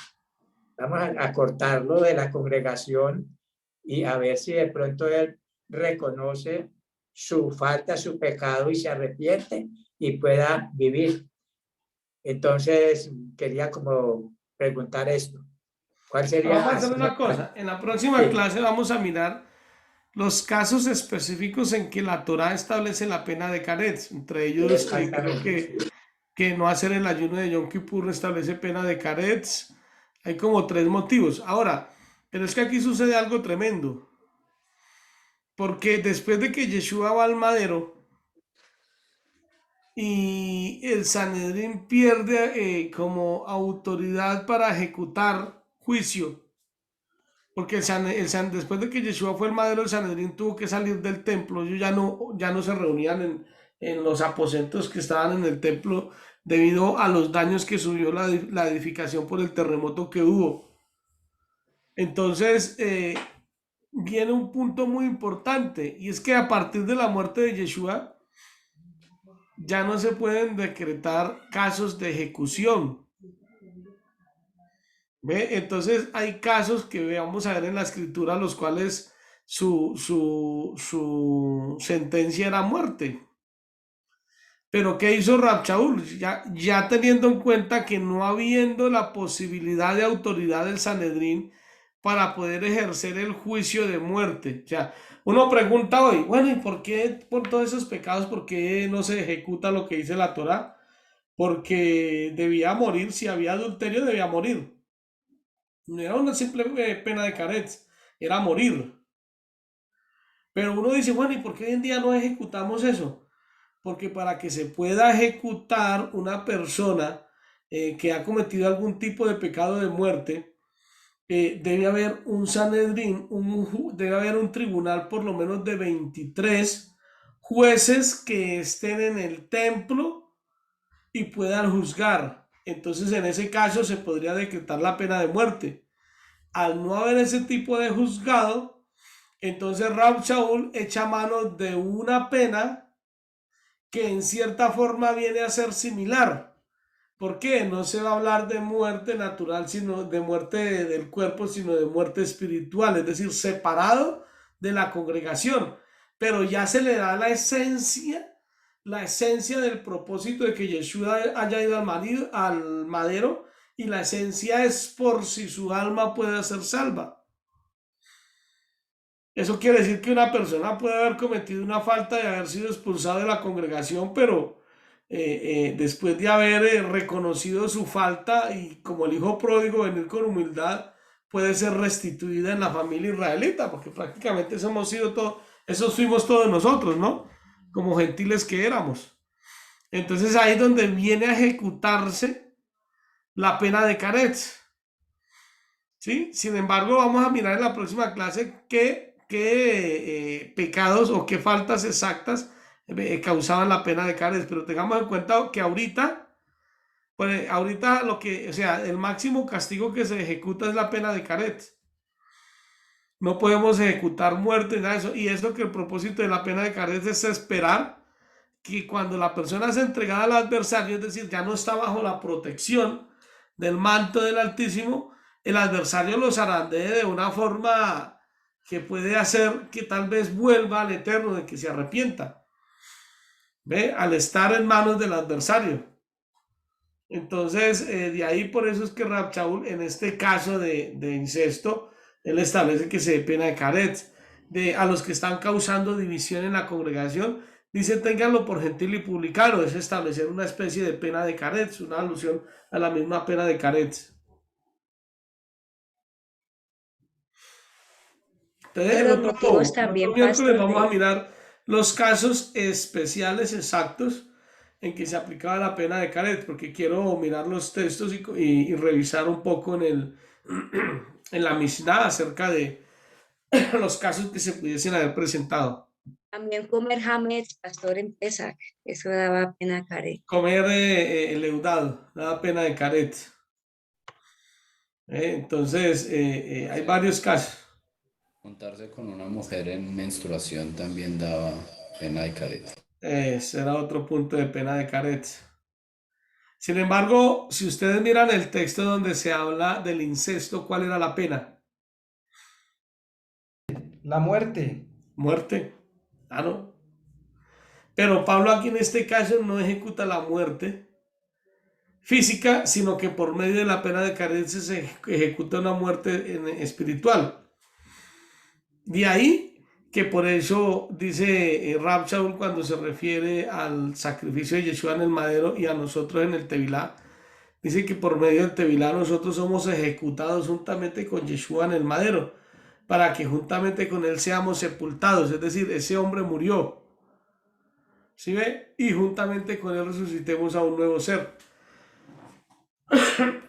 Vamos a cortarlo de la congregación y a ver si de pronto él reconoce su falta, su pecado y se arrepiente y pueda vivir. Entonces quería como preguntar esto. ¿Cuál sería? Vamos a hacer una cosa. En la próxima clase vamos a mirar los casos específicos en que la Torá establece la pena de caretz. Entre ellos, creo que no hacer el ayuno de Yom Kippur establece pena de caretz. Hay como 3 motivos. Ahora, pero es que aquí sucede algo tremendo. Porque después de que Yeshua va al madero y el Sanedrín pierde como autoridad para ejecutar juicio, porque después de que Yeshua fue el madero, el Sanedrín tuvo que salir del templo. Ellos ya no se reunían en los aposentos que estaban en el templo debido a los daños que subió la edificación por el terremoto que hubo. Entonces, viene un punto muy importante, y es que a partir de la muerte de Yeshua ya no se pueden decretar casos de ejecución. ¿Ve? Entonces hay casos que vamos a ver en la escritura los cuales su sentencia era muerte. Pero ¿qué hizo Rab Shaul? Ya teniendo en cuenta que no habiendo la posibilidad de autoridad del Sanedrín para poder ejercer el juicio de muerte. O sea, uno pregunta hoy, bueno, ¿y por qué por todos esos pecados, por qué no se ejecuta lo que dice la Torá? Porque debía morir, si había adulterio debía morir. No era una simple pena de caretz, era morir. Pero uno dice, bueno, ¿y por qué hoy en día no ejecutamos eso? Porque para que se pueda ejecutar una persona que ha cometido algún tipo de pecado de muerte, debe haber un Sanedrín, debe haber un tribunal por lo menos de 23 jueces que estén en el templo y puedan juzgar. Entonces, en ese caso se podría decretar la pena de muerte. Al no haber ese tipo de juzgado, entonces Rab Shaul echa mano de una pena que en cierta forma viene a ser similar. ¿Por qué? No se va a hablar de muerte natural, sino de muerte del cuerpo, sino de muerte espiritual, es decir, separado de la congregación. Pero ya se le da la esencia del propósito de que Yeshua haya ido al madero, y la esencia es por si su alma puede ser salva. Eso quiere decir que una persona puede haber cometido una falta y haber sido expulsado de la congregación, pero después de haber reconocido su falta y como el hijo pródigo venir con humildad, puede ser restituida en la familia israelita, porque prácticamente esos fuimos todos nosotros, ¿no? Como gentiles que éramos. Entonces ahí es donde viene a ejecutarse la pena de caretz. ¿Sí? Sin embargo, vamos a mirar en la próxima clase qué pecados o qué faltas exactas causaban la pena de caretz. Pero tengamos en cuenta que ahorita el máximo castigo que se ejecuta es la pena de caretz. No podemos ejecutar muerte, nada de eso. Y es lo que el propósito de la pena de caretz es esperar que cuando la persona es entregada al adversario, es decir, ya no está bajo la protección del manto del Altísimo, el adversario los zarandee de una forma que puede hacer que tal vez vuelva al Eterno, de que se arrepienta. ¿Ve? Al estar en manos del adversario. Entonces, de ahí por eso es que Rab Shaul, en este caso de incesto, él establece que se dé pena de caretz. A los que están causando división en la congregación, dice, ténganlo por gentil y publicano. Es establecer una especie de pena de caretz, una alusión a la misma pena de caretz. Entonces, Los motivos también, pastor, vamos a mirar los casos especiales exactos en que se aplicaba la pena de caretz, porque quiero mirar los textos y revisar un poco en la Mishnah acerca de los casos que se pudiesen haber presentado. también comer hametz, pastor, en Pesach, eso daba pena caretz. Comer leudado, daba pena de caretz. Entonces, hay varios casos. Juntarse con una mujer en menstruación también daba pena de caretz. Será otro punto de pena de caretz. Sin embargo, si ustedes miran el texto donde se habla del incesto, ¿cuál era la pena? La muerte. Muerte. Claro. Pero Pablo aquí en este caso no ejecuta la muerte física, sino que por medio de la pena de caretz se ejecuta una muerte espiritual. De ahí que por eso dice Rab Shaul cuando se refiere al sacrificio de Yeshua en el madero y a nosotros en el Tevilá, dice que por medio del Tevilá nosotros somos ejecutados juntamente con Yeshua en el madero, para que juntamente con él seamos sepultados, es decir, ese hombre murió, ¿sí ve? Y juntamente con él resucitemos a un nuevo ser.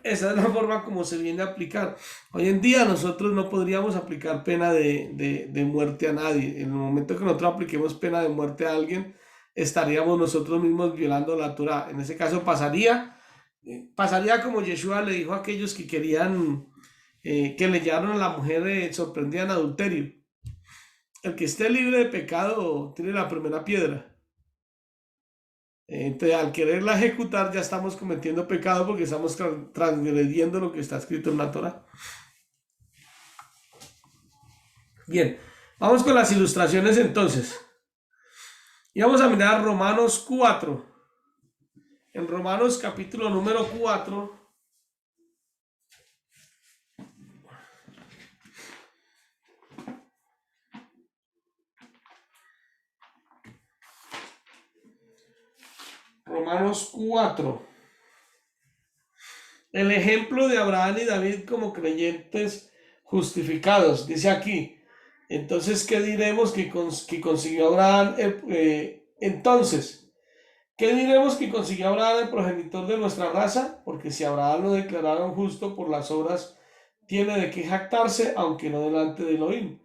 Esa es la forma como se viene a aplicar. Hoy en día nosotros no podríamos aplicar pena de muerte a nadie. En el momento que nosotros apliquemos pena de muerte a alguien, estaríamos nosotros mismos violando la Torá. En ese caso pasaría como Yeshua le dijo a aquellos que querían, que le llevaron a la mujer sorprendida en adulterio. El que esté libre de pecado tiene la primera piedra. Entonces, al quererla ejecutar, ya estamos cometiendo pecado porque estamos transgrediendo lo que está escrito en la Torá. Bien, vamos con las ilustraciones entonces. Y vamos a mirar Romanos 4. En Romanos capítulo número 4. Romanos 4. El ejemplo de Abraham y David como creyentes justificados. Dice aquí, entonces, ¿qué diremos que consiguió Abraham? Entonces, ¿qué diremos que consiguió Abraham, el progenitor de nuestra raza? Porque si Abraham lo declararon justo por las obras, tiene de qué jactarse, aunque no delante de Elohim.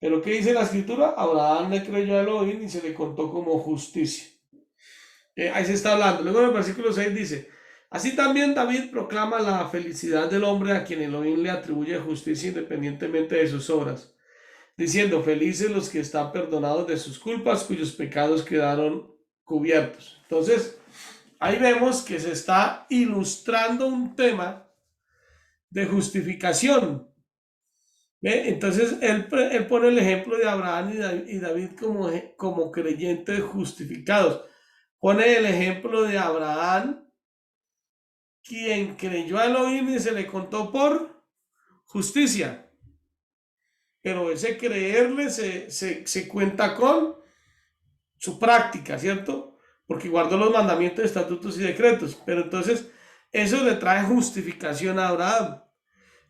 Pero ¿qué dice la escritura? Abraham le creyó a Elohim y se le contó como justicia. Ahí se está hablando. Luego en el versículo 6 dice, así también David proclama la felicidad del hombre a quien Elohim le atribuye justicia independientemente de sus obras, diciendo, felices los que están perdonados de sus culpas, cuyos pecados quedaron cubiertos. Entonces, ahí vemos que se está ilustrando un tema de justificación. ¿Ve? Entonces, él pone el ejemplo de Abraham y David como creyentes justificados. Pone el ejemplo de Abraham, quien creyó a Elohim y se le contó por justicia. Pero ese creerle se cuenta con su práctica, ¿cierto? Porque guardó los mandamientos, estatutos y decretos. Pero entonces eso le trae justificación a Abraham.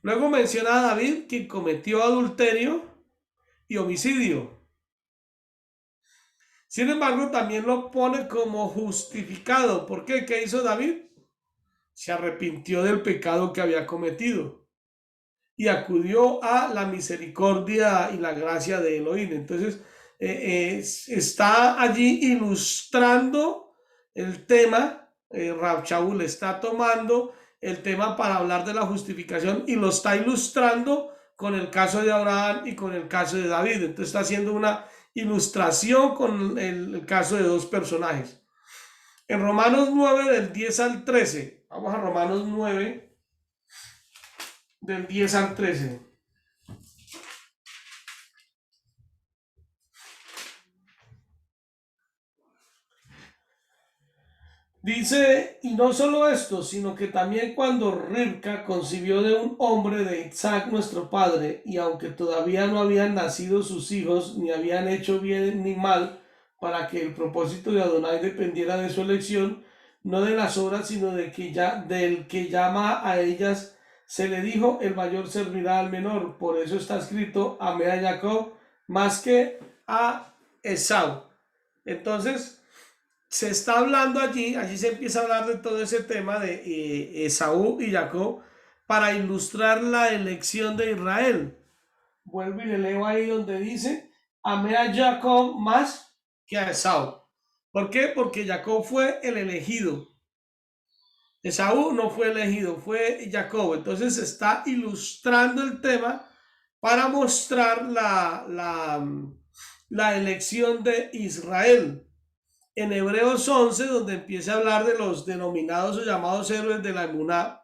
Luego menciona a David, quien cometió adulterio y homicidio. Sin embargo, también lo pone como justificado. ¿Por qué? ¿Qué hizo David? Se arrepintió del pecado que había cometido y acudió a la misericordia y la gracia de Elohim. Entonces, está allí ilustrando el tema. Rab Shaul está tomando el tema para hablar de la justificación y lo está ilustrando con el caso de Abraham y con el caso de David. Entonces está haciendo una ilustración con el caso de dos personajes. En Romanos 9 del 10 al 13, vamos a Romanos 9 del 10 al 13. Dice, y no solo esto, sino que también cuando Ribca concibió de un hombre de Isaac nuestro padre, y aunque todavía no habían nacido sus hijos, ni habían hecho bien ni mal, para que el propósito de Adonai dependiera de su elección, no de las obras, sino del que llama a ellas, se le dijo, el mayor servirá al menor. Por eso está escrito, amé a Jacob más que a Esau. Entonces, se está hablando allí se empieza a hablar de todo ese tema de Esaú y Jacob para ilustrar la elección de Israel. Vuelvo y le leo ahí donde dice, amé a Jacob más que a Esaú. ¿Por qué? Porque Jacob fue el elegido. Esaú no fue elegido, fue Jacob. Entonces se está ilustrando el tema para mostrar la elección de Israel. En Hebreos 11, donde empieza a hablar de los denominados o llamados héroes de la emuná,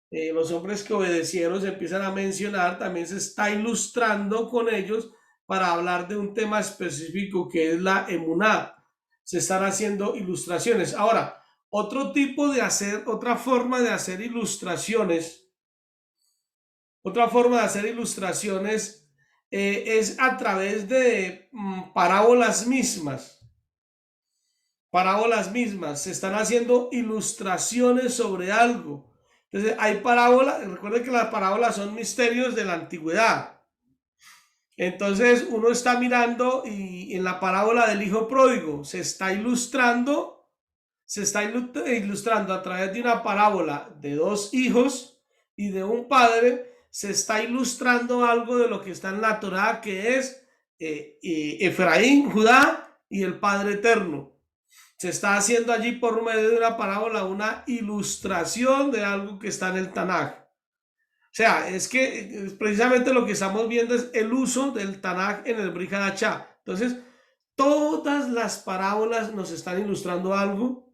los hombres que obedecieron, se empiezan a mencionar, también se está ilustrando con ellos para hablar de un tema específico que es la emuná. Se están haciendo ilustraciones. Ahora, otra forma de hacer ilustraciones es a través de parábolas mismas. Se están haciendo ilustraciones sobre algo. Entonces hay parábolas, recuerden que las parábolas son misterios de la antigüedad. Entonces uno está mirando y en la parábola del hijo pródigo se está ilustrando a través de una parábola de dos hijos y de un padre, se está ilustrando algo de lo que está en la Torá, que es Efraín, Judá y el Padre Eterno. Se está haciendo allí por medio de una parábola una ilustración de algo que está en el Tanaj. O sea, es que precisamente lo que estamos viendo es el uso del Tanaj en el Brit Hadashah. Entonces, todas las parábolas nos están ilustrando algo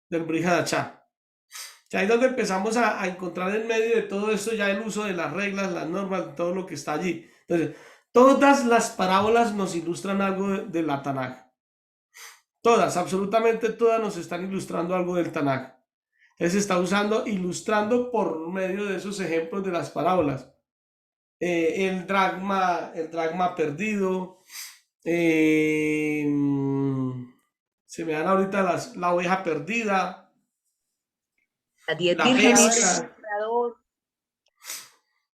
del Brit Hadashah. O sea, ahí es donde empezamos a encontrar en medio de todo esto ya el uso de las reglas, las normas, todo lo que está allí. Entonces, todas las parábolas nos ilustran algo de la Tanaj. Todas, absolutamente todas nos están ilustrando algo del Tanaj. Entonces se está ilustrando por medio de esos ejemplos de las parábolas. El dracma perdido. Se me dan ahorita la oveja perdida. Las 10 La vírgenes. pesca.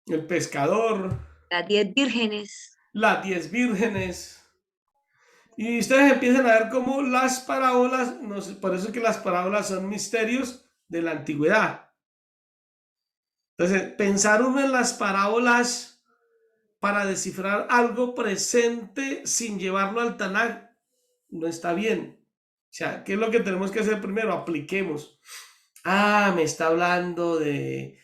El pescador. Las 10 vírgenes. Las 10 vírgenes. Y ustedes empiezan a ver cómo las parábolas, por eso es que las parábolas son misterios de la antigüedad. Entonces, pensar uno en las parábolas para descifrar algo presente sin llevarlo al Tanaj no está bien. O sea, ¿qué es lo que tenemos que hacer primero? Apliquemos. Ah, me está hablando de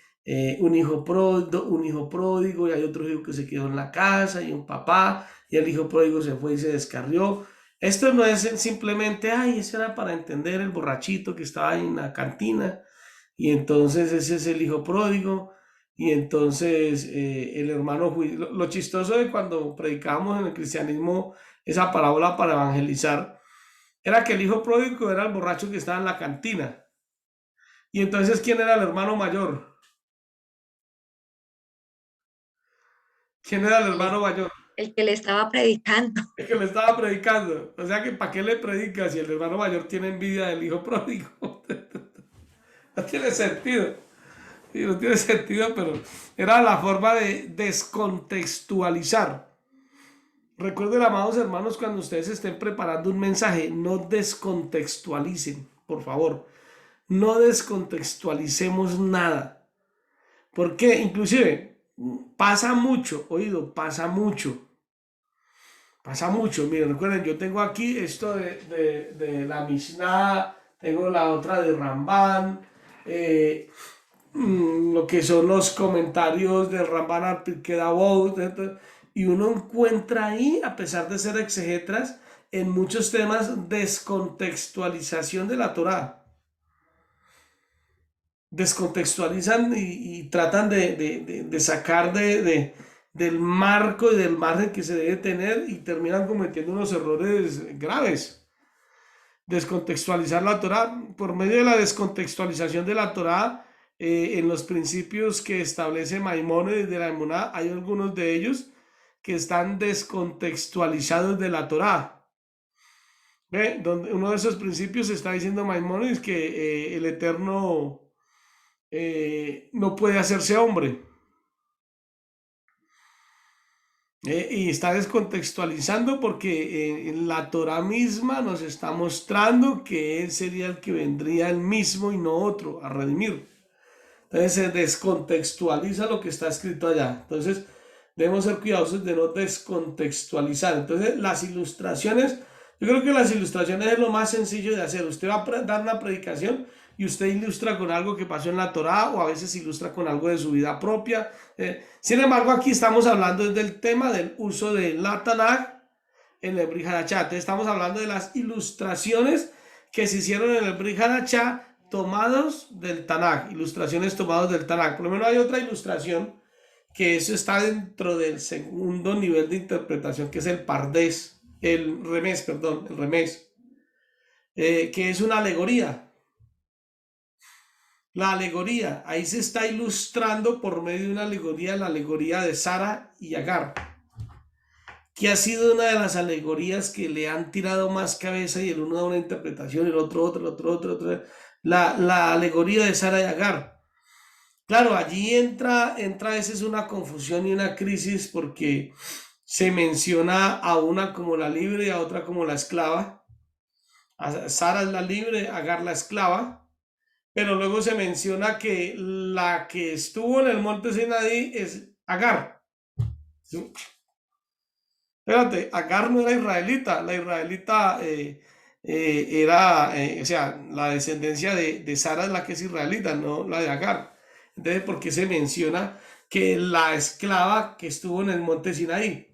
un hijo pródigo, y hay otro hijo que se quedó en la casa, y un papá, y el hijo pródigo se fue y se descarrió. Esto no es simplemente, ay, eso era para entender el borrachito que estaba en la cantina, y entonces ese es el hijo pródigo, y entonces el hermano juicio. Lo chistoso de cuando predicábamos en el cristianismo esa parábola para evangelizar, era que el hijo pródigo era el borracho que estaba en la cantina. Y entonces, ¿quién era el hermano mayor? ¿Quién era el hermano mayor? El que le estaba predicando. El que le estaba predicando. O sea que ¿para qué le predica si el hermano mayor tiene envidia del hijo pródigo? No tiene sentido. Sí, no tiene sentido, pero era la forma de descontextualizar. Recuerden, amados hermanos, cuando ustedes estén preparando un mensaje, no descontextualicen, por favor. No descontextualicemos nada. Porque inclusive pasa mucho, oído, pasa mucho. Pasa mucho. Miren, recuerden, yo tengo aquí esto de la Mishnah, tengo la otra de Ramban, lo que son los comentarios de Ramban al Pirkei Avot, y uno encuentra ahí, a pesar de ser exegetas, en muchos temas descontextualización de la Torá. Descontextualizan y tratan de sacar del marco y del margen que se debe tener, y terminan cometiendo unos errores graves. Descontextualizar la Torá. Por medio de la descontextualización de la Torá, en los principios que establece Maimónides de la Emuná, hay algunos de ellos que están descontextualizados de la Torá. ¿Ve? Donde uno de esos principios está diciendo Maimónides que el Eterno no puede hacerse hombre. Y está descontextualizando porque en la Torá misma nos está mostrando que él sería el que vendría él mismo y no otro a redimir. Entonces se descontextualiza lo que está escrito allá. Entonces debemos ser cuidadosos de no descontextualizar. Entonces las ilustraciones, yo creo que las ilustraciones es lo más sencillo de hacer. Usted va a dar una predicación y usted ilustra con algo que pasó en la Torá, o a veces ilustra con algo de su vida propia. Sin embargo, aquí estamos hablando del tema del uso de la Tanaj en el Brit Hadashah. Entonces estamos hablando de las ilustraciones que se hicieron en el Brit Hadashah tomados del Tanaj, ilustraciones tomadas del Tanaj. Por lo menos hay otra ilustración que eso está dentro del segundo nivel de interpretación, que es el Pardes, el Remés, que es una alegoría. La alegoría, ahí se está ilustrando por medio de una alegoría, la alegoría de Sara y Agar, que ha sido una de las alegorías que le han tirado más cabeza, y el uno da una interpretación, el otro otra. La alegoría de Sara y Agar. Claro, allí entra esa es una confusión y una crisis, porque se menciona a una como la libre y a otra como la esclava. Sara es la libre, Agar la esclava. Pero luego se menciona que la que estuvo en el monte Sinaí es Agar. ¿Sí? Espérate, Agar no era israelita. La israelita era, o sea, la descendencia de Sara es la que es israelita, no la de Agar. Entonces, ¿por qué se menciona que la esclava que estuvo en el monte Sinaí?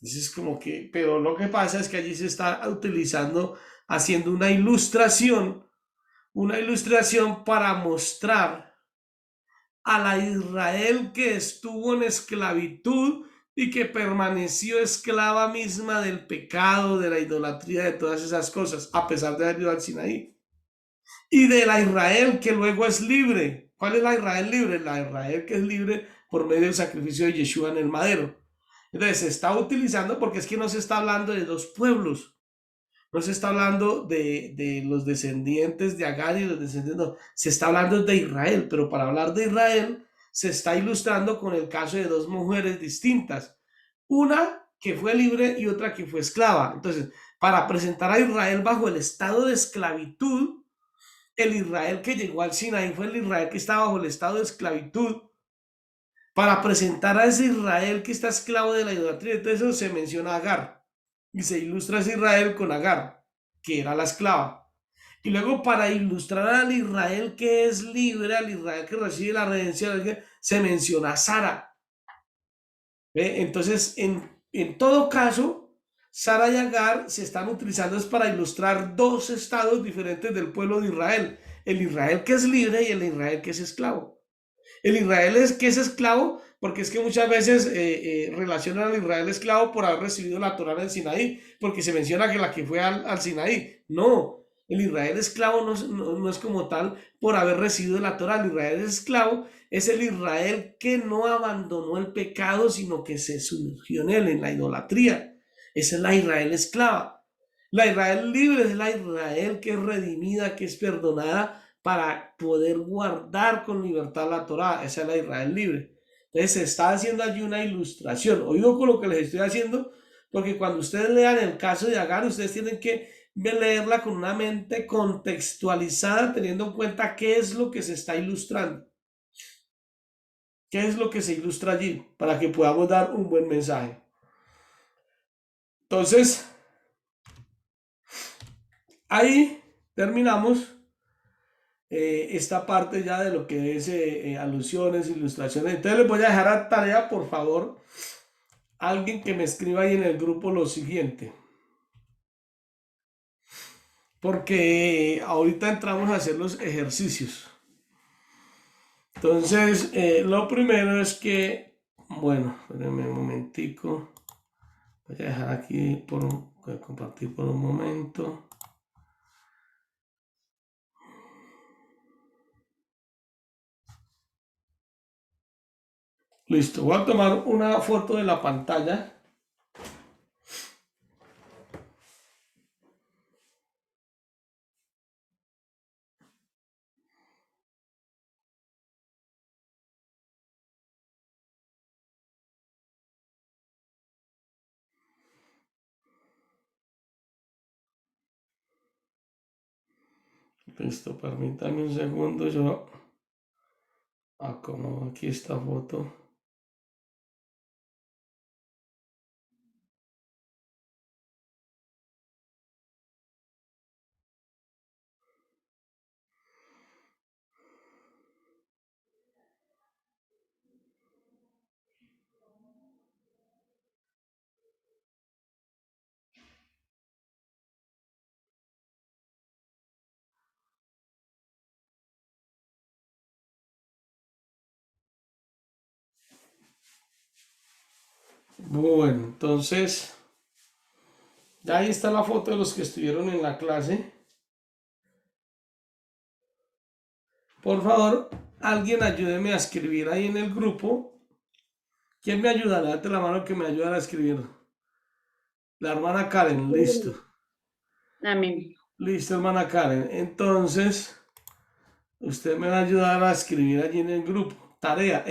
Entonces, como que, pero lo que pasa es que allí se está utilizando, haciendo una ilustración para mostrar a la Israel que estuvo en esclavitud y que permaneció esclava misma del pecado, de la idolatría, de todas esas cosas, a pesar de haber ido al Sinaí. Y de la Israel que luego es libre. ¿Cuál es la Israel libre? La Israel que es libre por medio del sacrificio de Yeshua en el madero. Entonces se está utilizando, porque es que no se está hablando de dos pueblos. No se está hablando de los descendientes de Agar y los descendientes, no, se está hablando de Israel, pero para hablar de Israel se está ilustrando con el caso de dos mujeres distintas, una que fue libre y otra que fue esclava. Entonces, para presentar a Israel bajo el estado de esclavitud, el Israel que llegó al Sinaí fue el Israel que estaba bajo el estado de esclavitud, para presentar a ese Israel que está esclavo de la idolatría. Entonces eso se menciona a Agar y se ilustra a ese Israel con Agar, que era la esclava. Y luego para ilustrar al Israel que es libre, al Israel que recibe la redención, se menciona a Sara. ¿Ve? Entonces, en todo caso, Sara y Agar se están utilizando es para ilustrar dos estados diferentes del pueblo de Israel. El Israel que es libre y el Israel que es esclavo. El Israel que es esclavo, porque es que muchas veces relacionan al Israel esclavo por haber recibido la Torá en el Sinaí, porque se menciona que la que fue al Sinaí. No, el Israel esclavo no es como tal por haber recibido la Torá. El Israel esclavo es el Israel que no abandonó el pecado, sino que se sumergió en él, en la idolatría. Esa es la Israel esclava. La Israel libre es la Israel que es redimida, que es perdonada para poder guardar con libertad la Torá. Esa es la Israel libre. Entonces se está haciendo allí una ilustración. Oigo con lo que les estoy haciendo, porque cuando ustedes lean el caso de Agar, ustedes tienen que leerla con una mente contextualizada, teniendo en cuenta qué es lo que se está ilustrando. ¿Qué es lo que se ilustra allí? Para que podamos dar un buen mensaje. Entonces, ahí terminamos esta parte ya de lo que es alusiones, ilustraciones. Entonces les voy a dejar a tarea, por favor, alguien que me escriba ahí en el grupo lo siguiente. Porque ahorita entramos a hacer los ejercicios. Entonces, lo primero es que, bueno, espérenme un momentico. Voy a dejar aquí voy a compartir por un momento. Listo, voy a tomar una foto de la pantalla. Listo, permítame un segundo, yo acomodo aquí esta foto. Bueno, entonces, ya ahí está la foto de los que estuvieron en la clase. Por favor, alguien ayúdeme a escribir ahí en el grupo. ¿Quién me ayuda? Levante la mano que me ayuda a escribir. La hermana Karen, listo. Amén. Listo, hermana Karen. Entonces, usted me va a ayudar a escribir allí en el grupo. Tarea.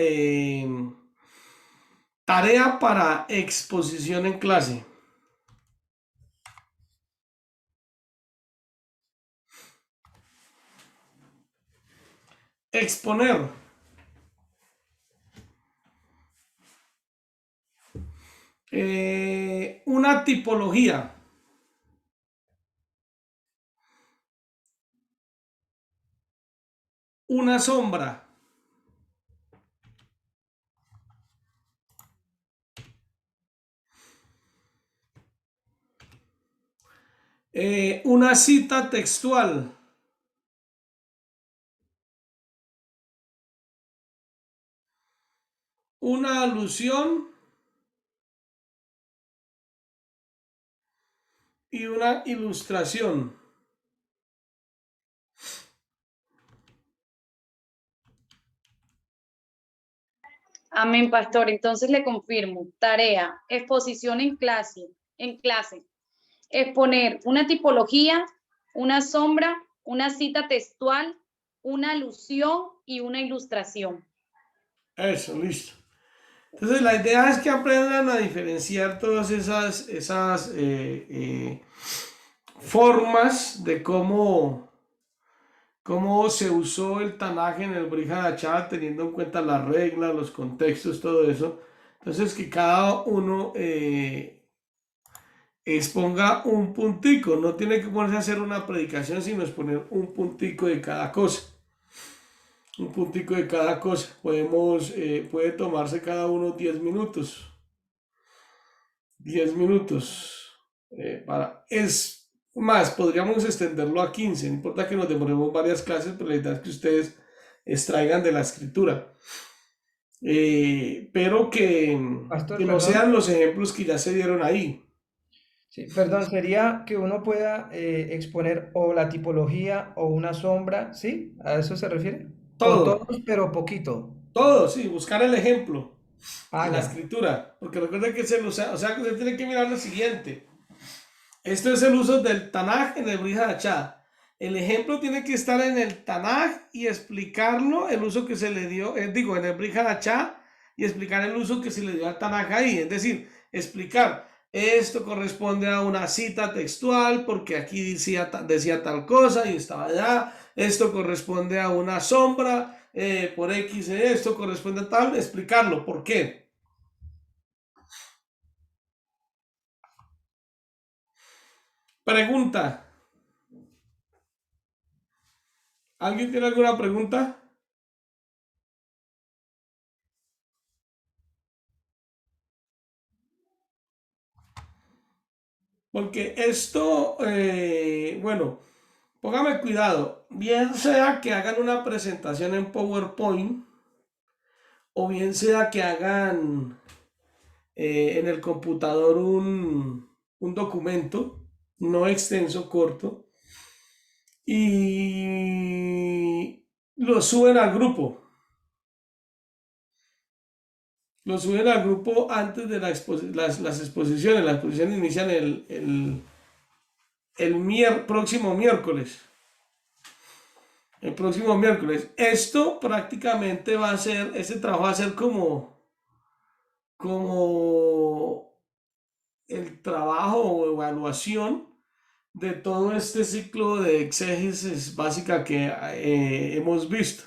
Tarea para exposición en clase. Exponer. Una tipología. Una sombra. Una cita textual. Una alusión. Y una ilustración. Amén, pastor. Entonces le confirmo. Tarea, exposición en clase. Exponer una tipología, una sombra, una cita textual, una alusión y una ilustración. Eso, listo. Entonces la idea es que aprendan a diferenciar todas esas formas de cómo cómo se usó el Tanaj en el Brit Hadashah, teniendo en cuenta las reglas, los contextos, todo eso. Entonces, que cada uno exponga un puntico, no tiene que ponerse a hacer una predicación, sino exponer un puntico de cada cosa. Un puntico de cada cosa. Puede tomarse cada uno 10 minutos. 10 minutos. Es más, podríamos extenderlo a 15. No importa que nos demoremos varias clases, pero la idea es que ustedes extraigan de la escritura. Pero Pastor, que no perdón. sean los ejemplos que ya se dieron ahí. Sí, perdón, sería que uno pueda exponer o la tipología o una sombra, ¿sí? ¿A eso se refiere? O Todo, todos, pero poquito. todo, sí, buscar el ejemplo Ah, en la ya. escritura. Porque recuerden que se usa, o sea, que usted tiene que mirar lo siguiente. Esto es el uso del Tanaj en el Brit Hadashah. El ejemplo tiene que estar en el Tanaj y explicarlo, el uso que se le dio, en el Brit Hadashah, y explicar el uso que se le dio al Tanaj ahí. Es decir, explicar, esto corresponde a una cita textual, porque aquí decía tal cosa y estaba allá. Esto corresponde a una sombra, por X, esto corresponde a tal. Explicarlo, ¿por qué? Pregunta. ¿Alguien tiene alguna pregunta? Porque esto, bueno, póngame cuidado. Bien sea que hagan una presentación en PowerPoint o bien sea que hagan en el computador un documento, no extenso, corto, y lo suben al grupo. Lo suben al grupo antes de las exposiciones. Las exposiciones inician el próximo miércoles. El próximo miércoles. Esto prácticamente va a ser, este trabajo va a ser como el trabajo o evaluación de todo este ciclo de exégesis básica que hemos visto.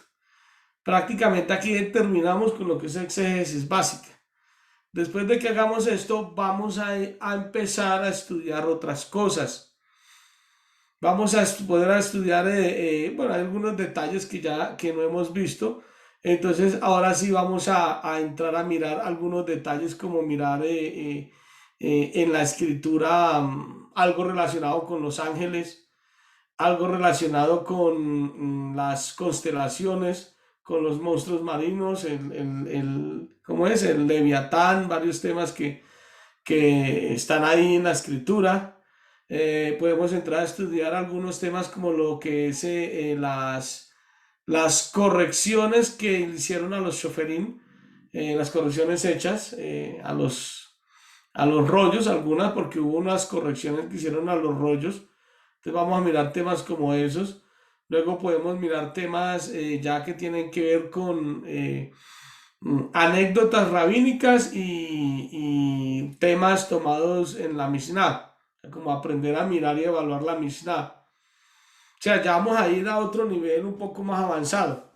Prácticamente aquí terminamos con lo que es exégesis básica. Después de que hagamos esto, vamos a empezar a estudiar otras cosas. Vamos a poder estudiar, bueno, hay algunos detalles que no hemos visto. Entonces, ahora sí vamos a entrar a mirar algunos detalles como mirar en la escritura algo relacionado con los ángeles, algo relacionado con las constelaciones, con los monstruos marinos, ¿cómo es? El Leviatán, varios temas que están ahí en la escritura. Podemos entrar a estudiar algunos temas como lo que es las correcciones que hicieron a los shoferim, las correcciones hechas a los rollos, algunas, porque hubo unas correcciones que hicieron a los rollos. Entonces vamos a mirar temas como esos. Luego podemos mirar temas ya que tienen que ver con anécdotas rabínicas y temas tomados en la Mishnah, como aprender a mirar y evaluar la Mishnah. O sea, ya vamos a ir a otro nivel un poco más avanzado,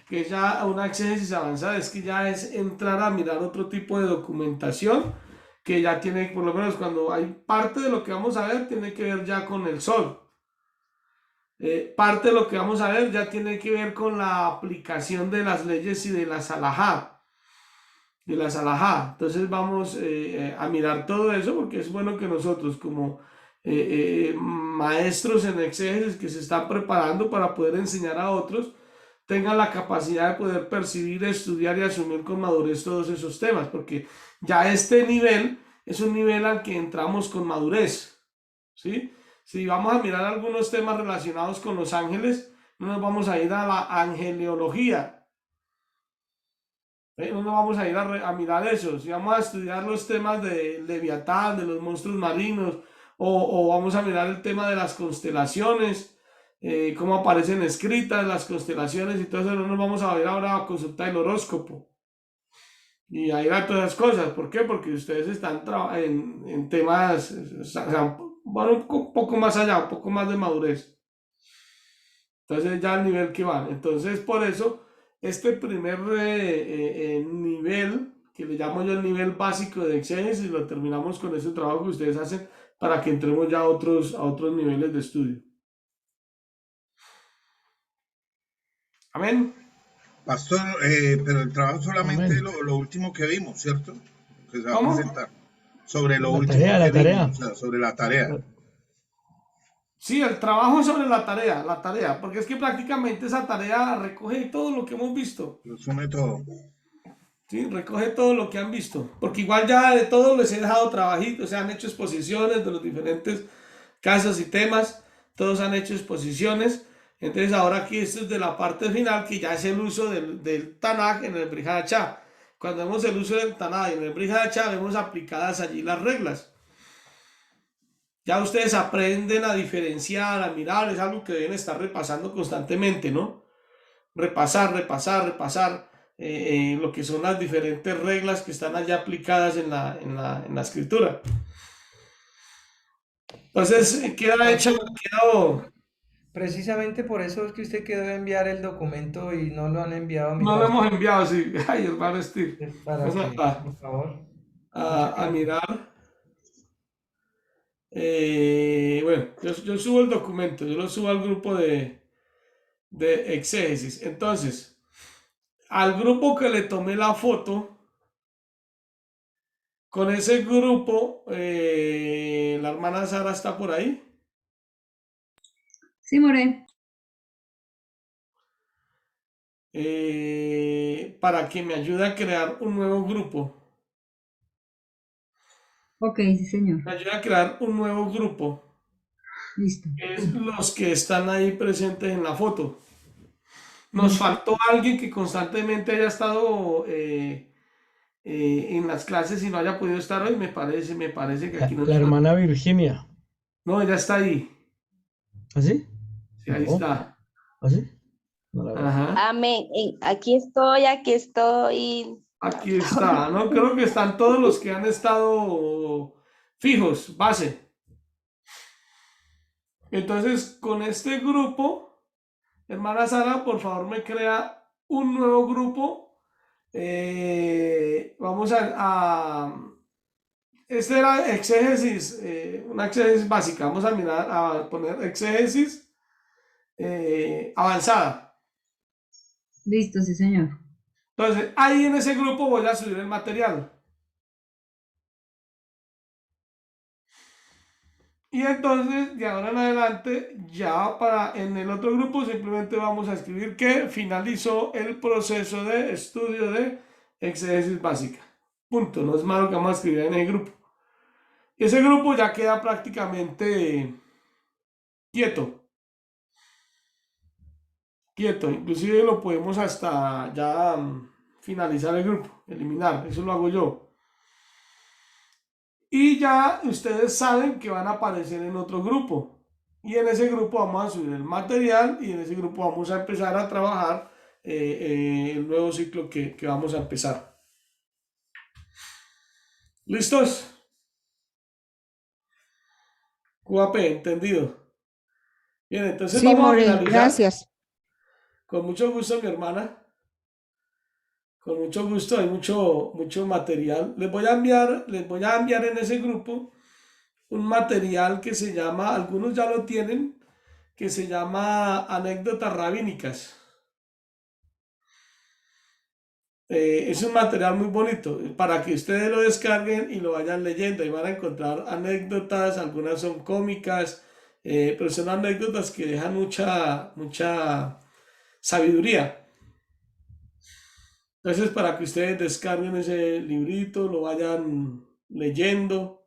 que ya una exégesis avanzada es que ya es entrar a mirar otro tipo de documentación que ya tiene, por lo menos cuando hay parte de lo que vamos a ver, tiene que ver ya con el sol. Parte de lo que vamos a ver ya tiene que ver con la aplicación de las leyes y de las alajá. Entonces vamos a mirar todo eso porque es bueno que nosotros como maestros en exégesis que se están preparando para poder enseñar a otros, tengan la capacidad de poder percibir, estudiar y asumir con madurez todos esos temas, porque ya este nivel es un nivel al que entramos con madurez, ¿sí? Si vamos a mirar algunos temas relacionados con los ángeles, no nos vamos a ir a la angeleología, no nos vamos a ir a mirar eso. Si vamos a estudiar los temas de Leviatán, de los monstruos marinos, o vamos a mirar el tema de las constelaciones, cómo aparecen escritas las constelaciones y todo eso, no nos vamos a ir ahora a consultar el horóscopo y a ir a todas las cosas. ¿Por qué? Porque ustedes están en temas, o sea, van un poco más allá, un poco más de madurez. Entonces ya al nivel que van. Entonces por eso este primer nivel, que le llamo yo el nivel básico de exégesis, lo terminamos con ese trabajo que ustedes hacen para que entremos ya a otros niveles de estudio. Amén. Pastor, pero el trabajo solamente Amén. lo último que vimos, ¿cierto? Que se va a ¿Cómo? presentar. Sobre lo La último tarea, la que vimos, tarea. o sea, sobre la tarea. Sí, el trabajo sobre la tarea, porque es que prácticamente esa tarea recoge todo lo que hemos visto. Resume todo. Sí, recoge todo lo que han visto, porque igual ya de todo les he dejado trabajitos, se han hecho exposiciones de los diferentes casos y temas, todos han hecho exposiciones. Entonces ahora aquí esto es de la parte final, que ya es el uso del Tanaj en el Brit Hadashah. Cuando vemos el uso del Tanaj en el Brit Hadashah, vemos aplicadas allí las reglas. Ya ustedes aprenden a diferenciar, a mirar, es algo que deben estar repasando constantemente, ¿no? Repasar lo que son las diferentes reglas que están allá aplicadas en la escritura. Entonces, queda hecho, Precisamente por eso es que usted quedó de enviar el documento y no lo han enviado a mi no lo pastor. hemos enviado, sí. Ay, hermano Steve. Para Vamos que, por favor. a mirar. Bueno, yo subo el documento, yo lo subo al grupo de exégesis. Entonces, al grupo que le tomé la foto, con ese grupo, la hermana Sara está por ahí. Sí, More. Para que me ayude a crear un nuevo grupo. Ok, sí, señor. Me ayude a crear un nuevo grupo. Listo. Es los que están ahí presentes en la foto. Nos faltó alguien que constantemente haya estado en las clases y no haya podido estar hoy. Me parece que aquí no La está. hermana Virginia. No, ella está ahí. ¿Así? Sí, ahí No. está. ¿Así? No la veo. Ajá. Amén. Aquí estoy, aquí estoy. Aquí está, ¿no? Creo que están todos los que han estado fijos, base. Entonces, con este grupo, hermana Sara, por favor me crea un nuevo grupo. Vamos este era exégesis, una exégesis básica. Vamos a mirar, a poner exégesis avanzada. Listo, sí, señor. Entonces, ahí en ese grupo voy a subir el material. Y entonces, de ahora en adelante, ya en el otro grupo simplemente vamos a escribir que finalizó el proceso de estudio de exégesis básica. Punto. No es malo que vamos a escribir en el grupo. Y ese grupo ya queda prácticamente quieto. Quieto. Inclusive lo podemos hasta ya finalizar el grupo, eliminar. Eso lo hago yo. Y ya ustedes saben que van a aparecer en otro grupo. Y en ese grupo vamos a subir el material y en ese grupo vamos a empezar a trabajar el nuevo ciclo que vamos a empezar. ¿Listos? QAP, entendido. Bien, entonces Sí, vamos a More, finalizar. gracias. Con mucho gusto, mi hermana. Con mucho gusto, hay mucho material. Les voy a enviar en ese grupo un material que se llama, algunos ya lo tienen, que se llama anécdotas rabínicas. Es un material muy bonito para que ustedes lo descarguen y lo vayan leyendo y van a encontrar anécdotas, algunas son cómicas, pero son anécdotas que dejan mucha sabiduría. Entonces, para que ustedes descarguen ese librito, lo vayan leyendo,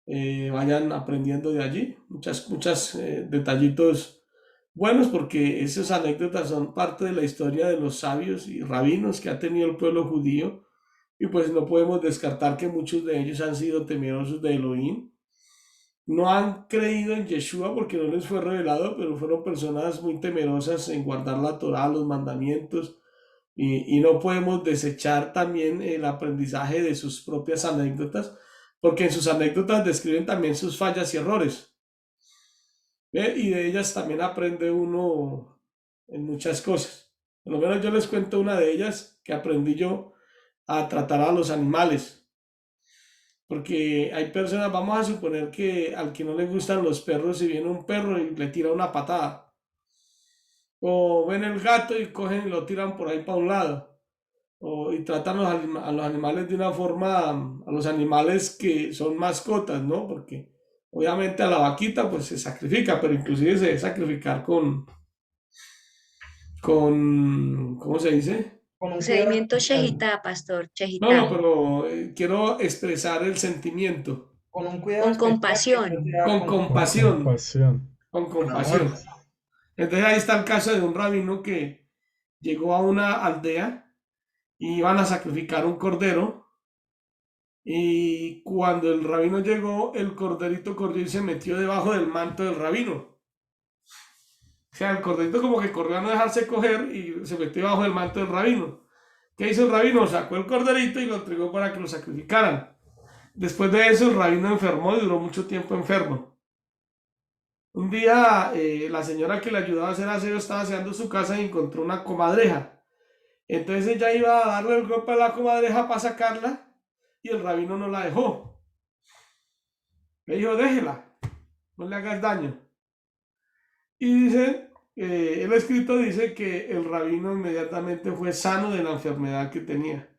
vayan aprendiendo de allí. Muchos detallitos buenos, porque esas anécdotas son parte de la historia de los sabios y rabinos que ha tenido el pueblo judío. Y pues no podemos descartar que muchos de ellos han sido temerosos de Elohim. No han creído en Yeshua porque no les fue revelado, pero fueron personas muy temerosas en guardar la Torá, los mandamientos. Y no podemos desechar también el aprendizaje de sus propias anécdotas, porque en sus anécdotas describen también sus fallas y errores. ¿Ve? Y de ellas también aprende uno en muchas cosas. Por lo menos yo les cuento una de ellas que aprendí yo a tratar a los animales. Porque hay personas, vamos a suponer que al que no le gustan los perros, si viene un perro y le tira una patada. O ven el gato y cogen y lo tiran por ahí para un lado. Y tratan a los animales de una forma, a los animales que son mascotas, ¿no? Porque obviamente a la vaquita pues se sacrifica, pero inclusive se debe sacrificar ¿cómo se dice? Con un cuidado Procedimiento especial. Shehita, pastor, No, Shehita. pero quiero expresar el sentimiento. Con un cuidado Con especial que compasión. no sea Con compasión. Compasión. Con Con compasión. amor. Entonces ahí está el caso de un rabino que llegó a una aldea y iban a sacrificar un cordero. Y cuando el rabino llegó, el corderito corrió y se metió debajo del manto del rabino. O sea, el corderito como que corrió a no dejarse coger y se metió debajo del manto del rabino. ¿Qué hizo el rabino? Sacó el corderito y lo entregó para que lo sacrificaran. Después de eso, el rabino enfermó y duró mucho tiempo enfermo. Un día, la señora que le ayudaba a hacer aseo estaba aseando su casa y encontró una comadreja. Entonces ella iba a darle el golpe a la comadreja para sacarla y el rabino no la dejó. Le dijo, déjela, no le hagas daño. Y dice, el escrito dice que el rabino inmediatamente fue sano de la enfermedad que tenía.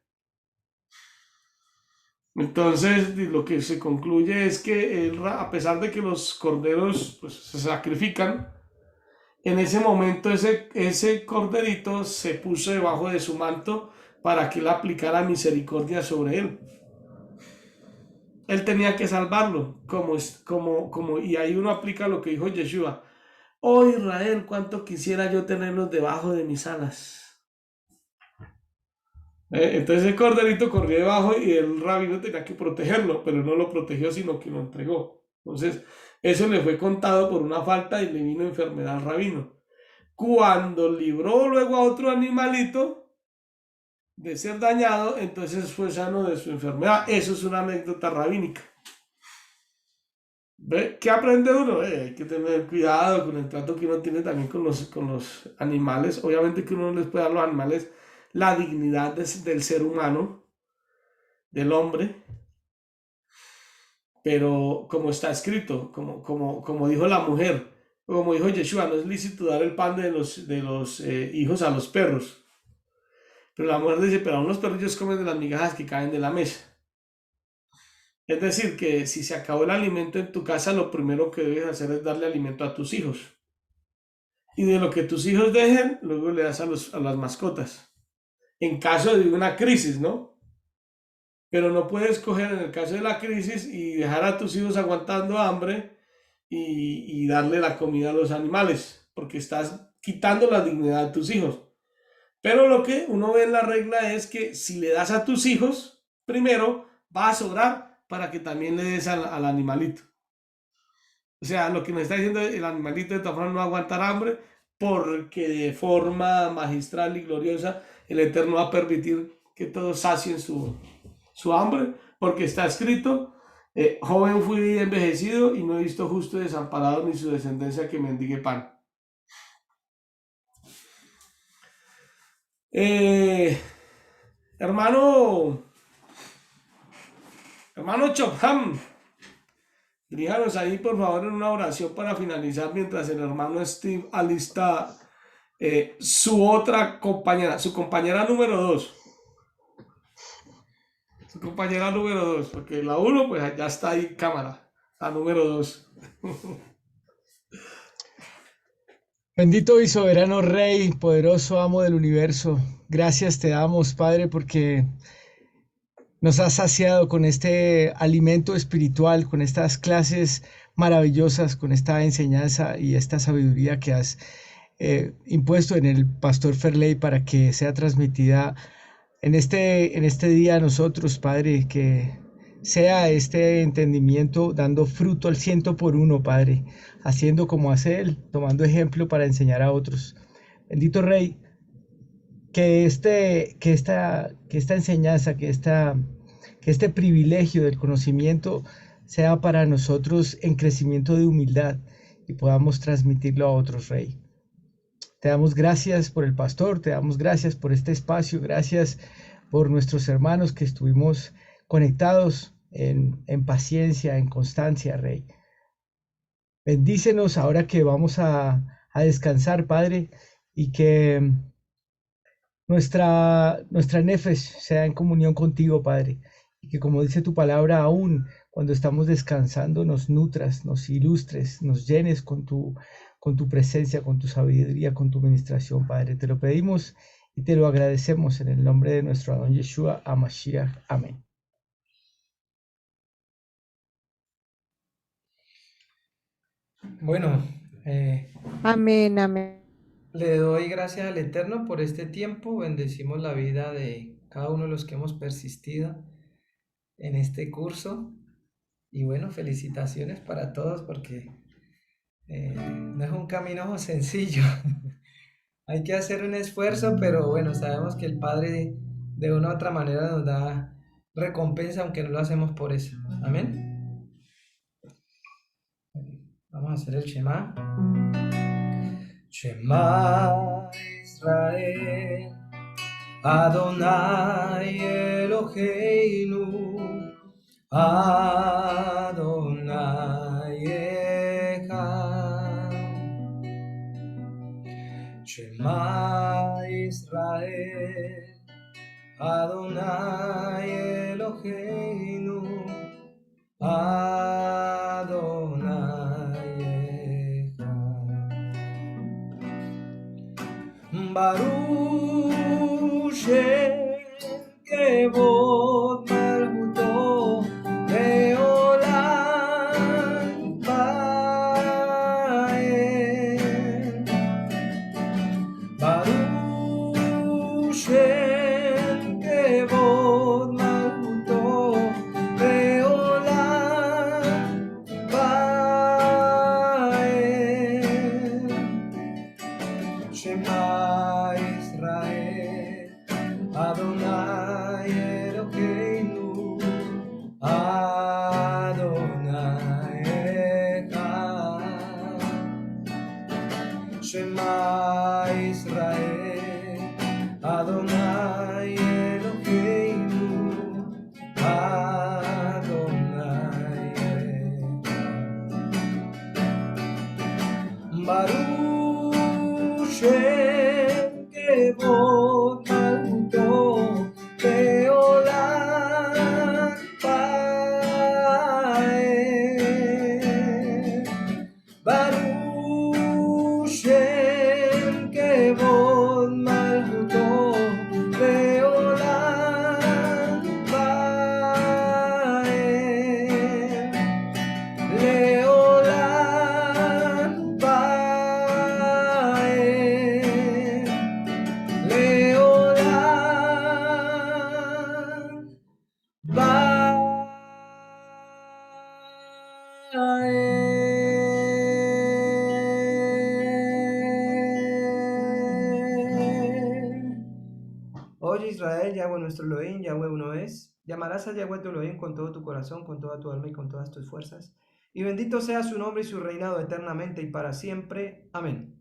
Entonces, lo que se concluye es que a pesar de que los corderos pues, se sacrifican, en ese momento ese corderito se puso debajo de su manto para que él aplicara misericordia sobre él. Él tenía que salvarlo, y ahí uno aplica lo que dijo Yeshua. Oh Israel, cuánto quisiera yo tenerlos debajo de mis alas. Entonces el corderito corrió debajo y el rabino tenía que protegerlo, pero no lo protegió, sino que lo entregó. Entonces, eso le fue contado por una falta y le vino enfermedad al rabino. Cuando libró luego a otro animalito de ser dañado, entonces fue sano de su enfermedad. Eso es una anécdota rabínica. ¿Ve? ¿Qué aprende uno? Hay que tener cuidado con el trato que uno tiene también con los animales. Obviamente que uno no les puede dar a los animales la dignidad del ser humano, del hombre, pero como está escrito, como dijo la mujer, como dijo Yeshua, no es lícito dar el pan de los hijos a los perros. Pero la mujer dice, pero aún los perrillos comen de las migajas que caen de la mesa. Es decir, que si se acabó el alimento en tu casa, lo primero que debes hacer es darle alimento a tus hijos. Y de lo que tus hijos dejen, luego le das a las mascotas. En caso de una crisis, ¿no? Pero no puedes coger en el caso de la crisis y dejar a tus hijos aguantando hambre y darle la comida a los animales, porque estás quitando la dignidad de tus hijos. Pero lo que uno ve en la regla es que si le das a tus hijos, primero va a sobrar para que también le des al animalito. O sea, lo que nos está diciendo el animalito de todas formas no va a aguantar hambre, porque de forma magistral y gloriosa el Eterno va a permitir que todos sacien su hambre, porque está escrito, joven fui envejecido y no he visto justo desamparado ni su descendencia que mendigue pan. Hermano Chopham, diríjanos ahí por favor en una oración para finalizar mientras el hermano Steve alista su otra compañera, su compañera número 2. Su compañera número 2, porque la 1 pues ya está ahí cámara, la número 2. Bendito y soberano Rey, poderoso amo del universo, gracias te damos, Padre, porque nos has saciado con este alimento espiritual, con estas clases maravillosas, con esta enseñanza y esta sabiduría que has impuesto en el pastor Ferley para que sea transmitida en este día a nosotros, Padre, que sea este entendimiento dando fruto al 100%, Padre, haciendo como hace Él, tomando ejemplo para enseñar a otros. Bendito Rey, que esta enseñanza, que este privilegio del conocimiento sea para nosotros en crecimiento de humildad y podamos transmitirlo a otros, Rey. Te damos gracias por el pastor, te damos gracias por este espacio, gracias por nuestros hermanos que estuvimos conectados en paciencia, en constancia, Rey. Bendícenos ahora que vamos a descansar, Padre, y que nuestra nefesh sea en comunión contigo, Padre, y que como dice tu palabra, aún cuando estamos descansando, nos nutras, nos ilustres, nos llenes con tu presencia, con tu sabiduría, con tu ministración, Padre. Te lo pedimos y te lo agradecemos en el nombre de nuestro Adón Yeshua HaMashiach. Amén. Bueno, Amén, amén. le doy gracias al Eterno por este tiempo. Bendecimos la vida de cada uno de los que hemos persistido en este curso. Y bueno, felicitaciones para todos porque no es un camino sencillo. Hay que hacer un esfuerzo, pero bueno, sabemos que el Padre de una u otra manera nos da recompensa, aunque no lo hacemos por eso. Amén. Vamos a hacer el Shema. Shema Israel, Adonai Eloheinu, Adonai Echad. Shema Israel, Adonai Eloheinu, Adonai Echad. Baruch Shem Kevod Malchuto Leolam Vaed. Baruch Shem Kevod Malchuto Leolam Vaed. Shema Israel, Adonai Eloheinu, Adonai Echad. Shema Israel, Adonai Eloheinu, Adonai Echad. Baruch Shem Kevod Malchuto Leolam Vaed. Baruch Shem Kevod Malchuto Leolam Vaed. Leolam Vaed. Leolam Vaed. Oye Israel, Yahweh nuestro Elohim, Yahweh uno es. Llamarás a Yahweh tu Elohim con todo tu corazón, con toda tu alma y con todas tus fuerzas. Y bendito sea su nombre y su reinado eternamente y para siempre. Amén.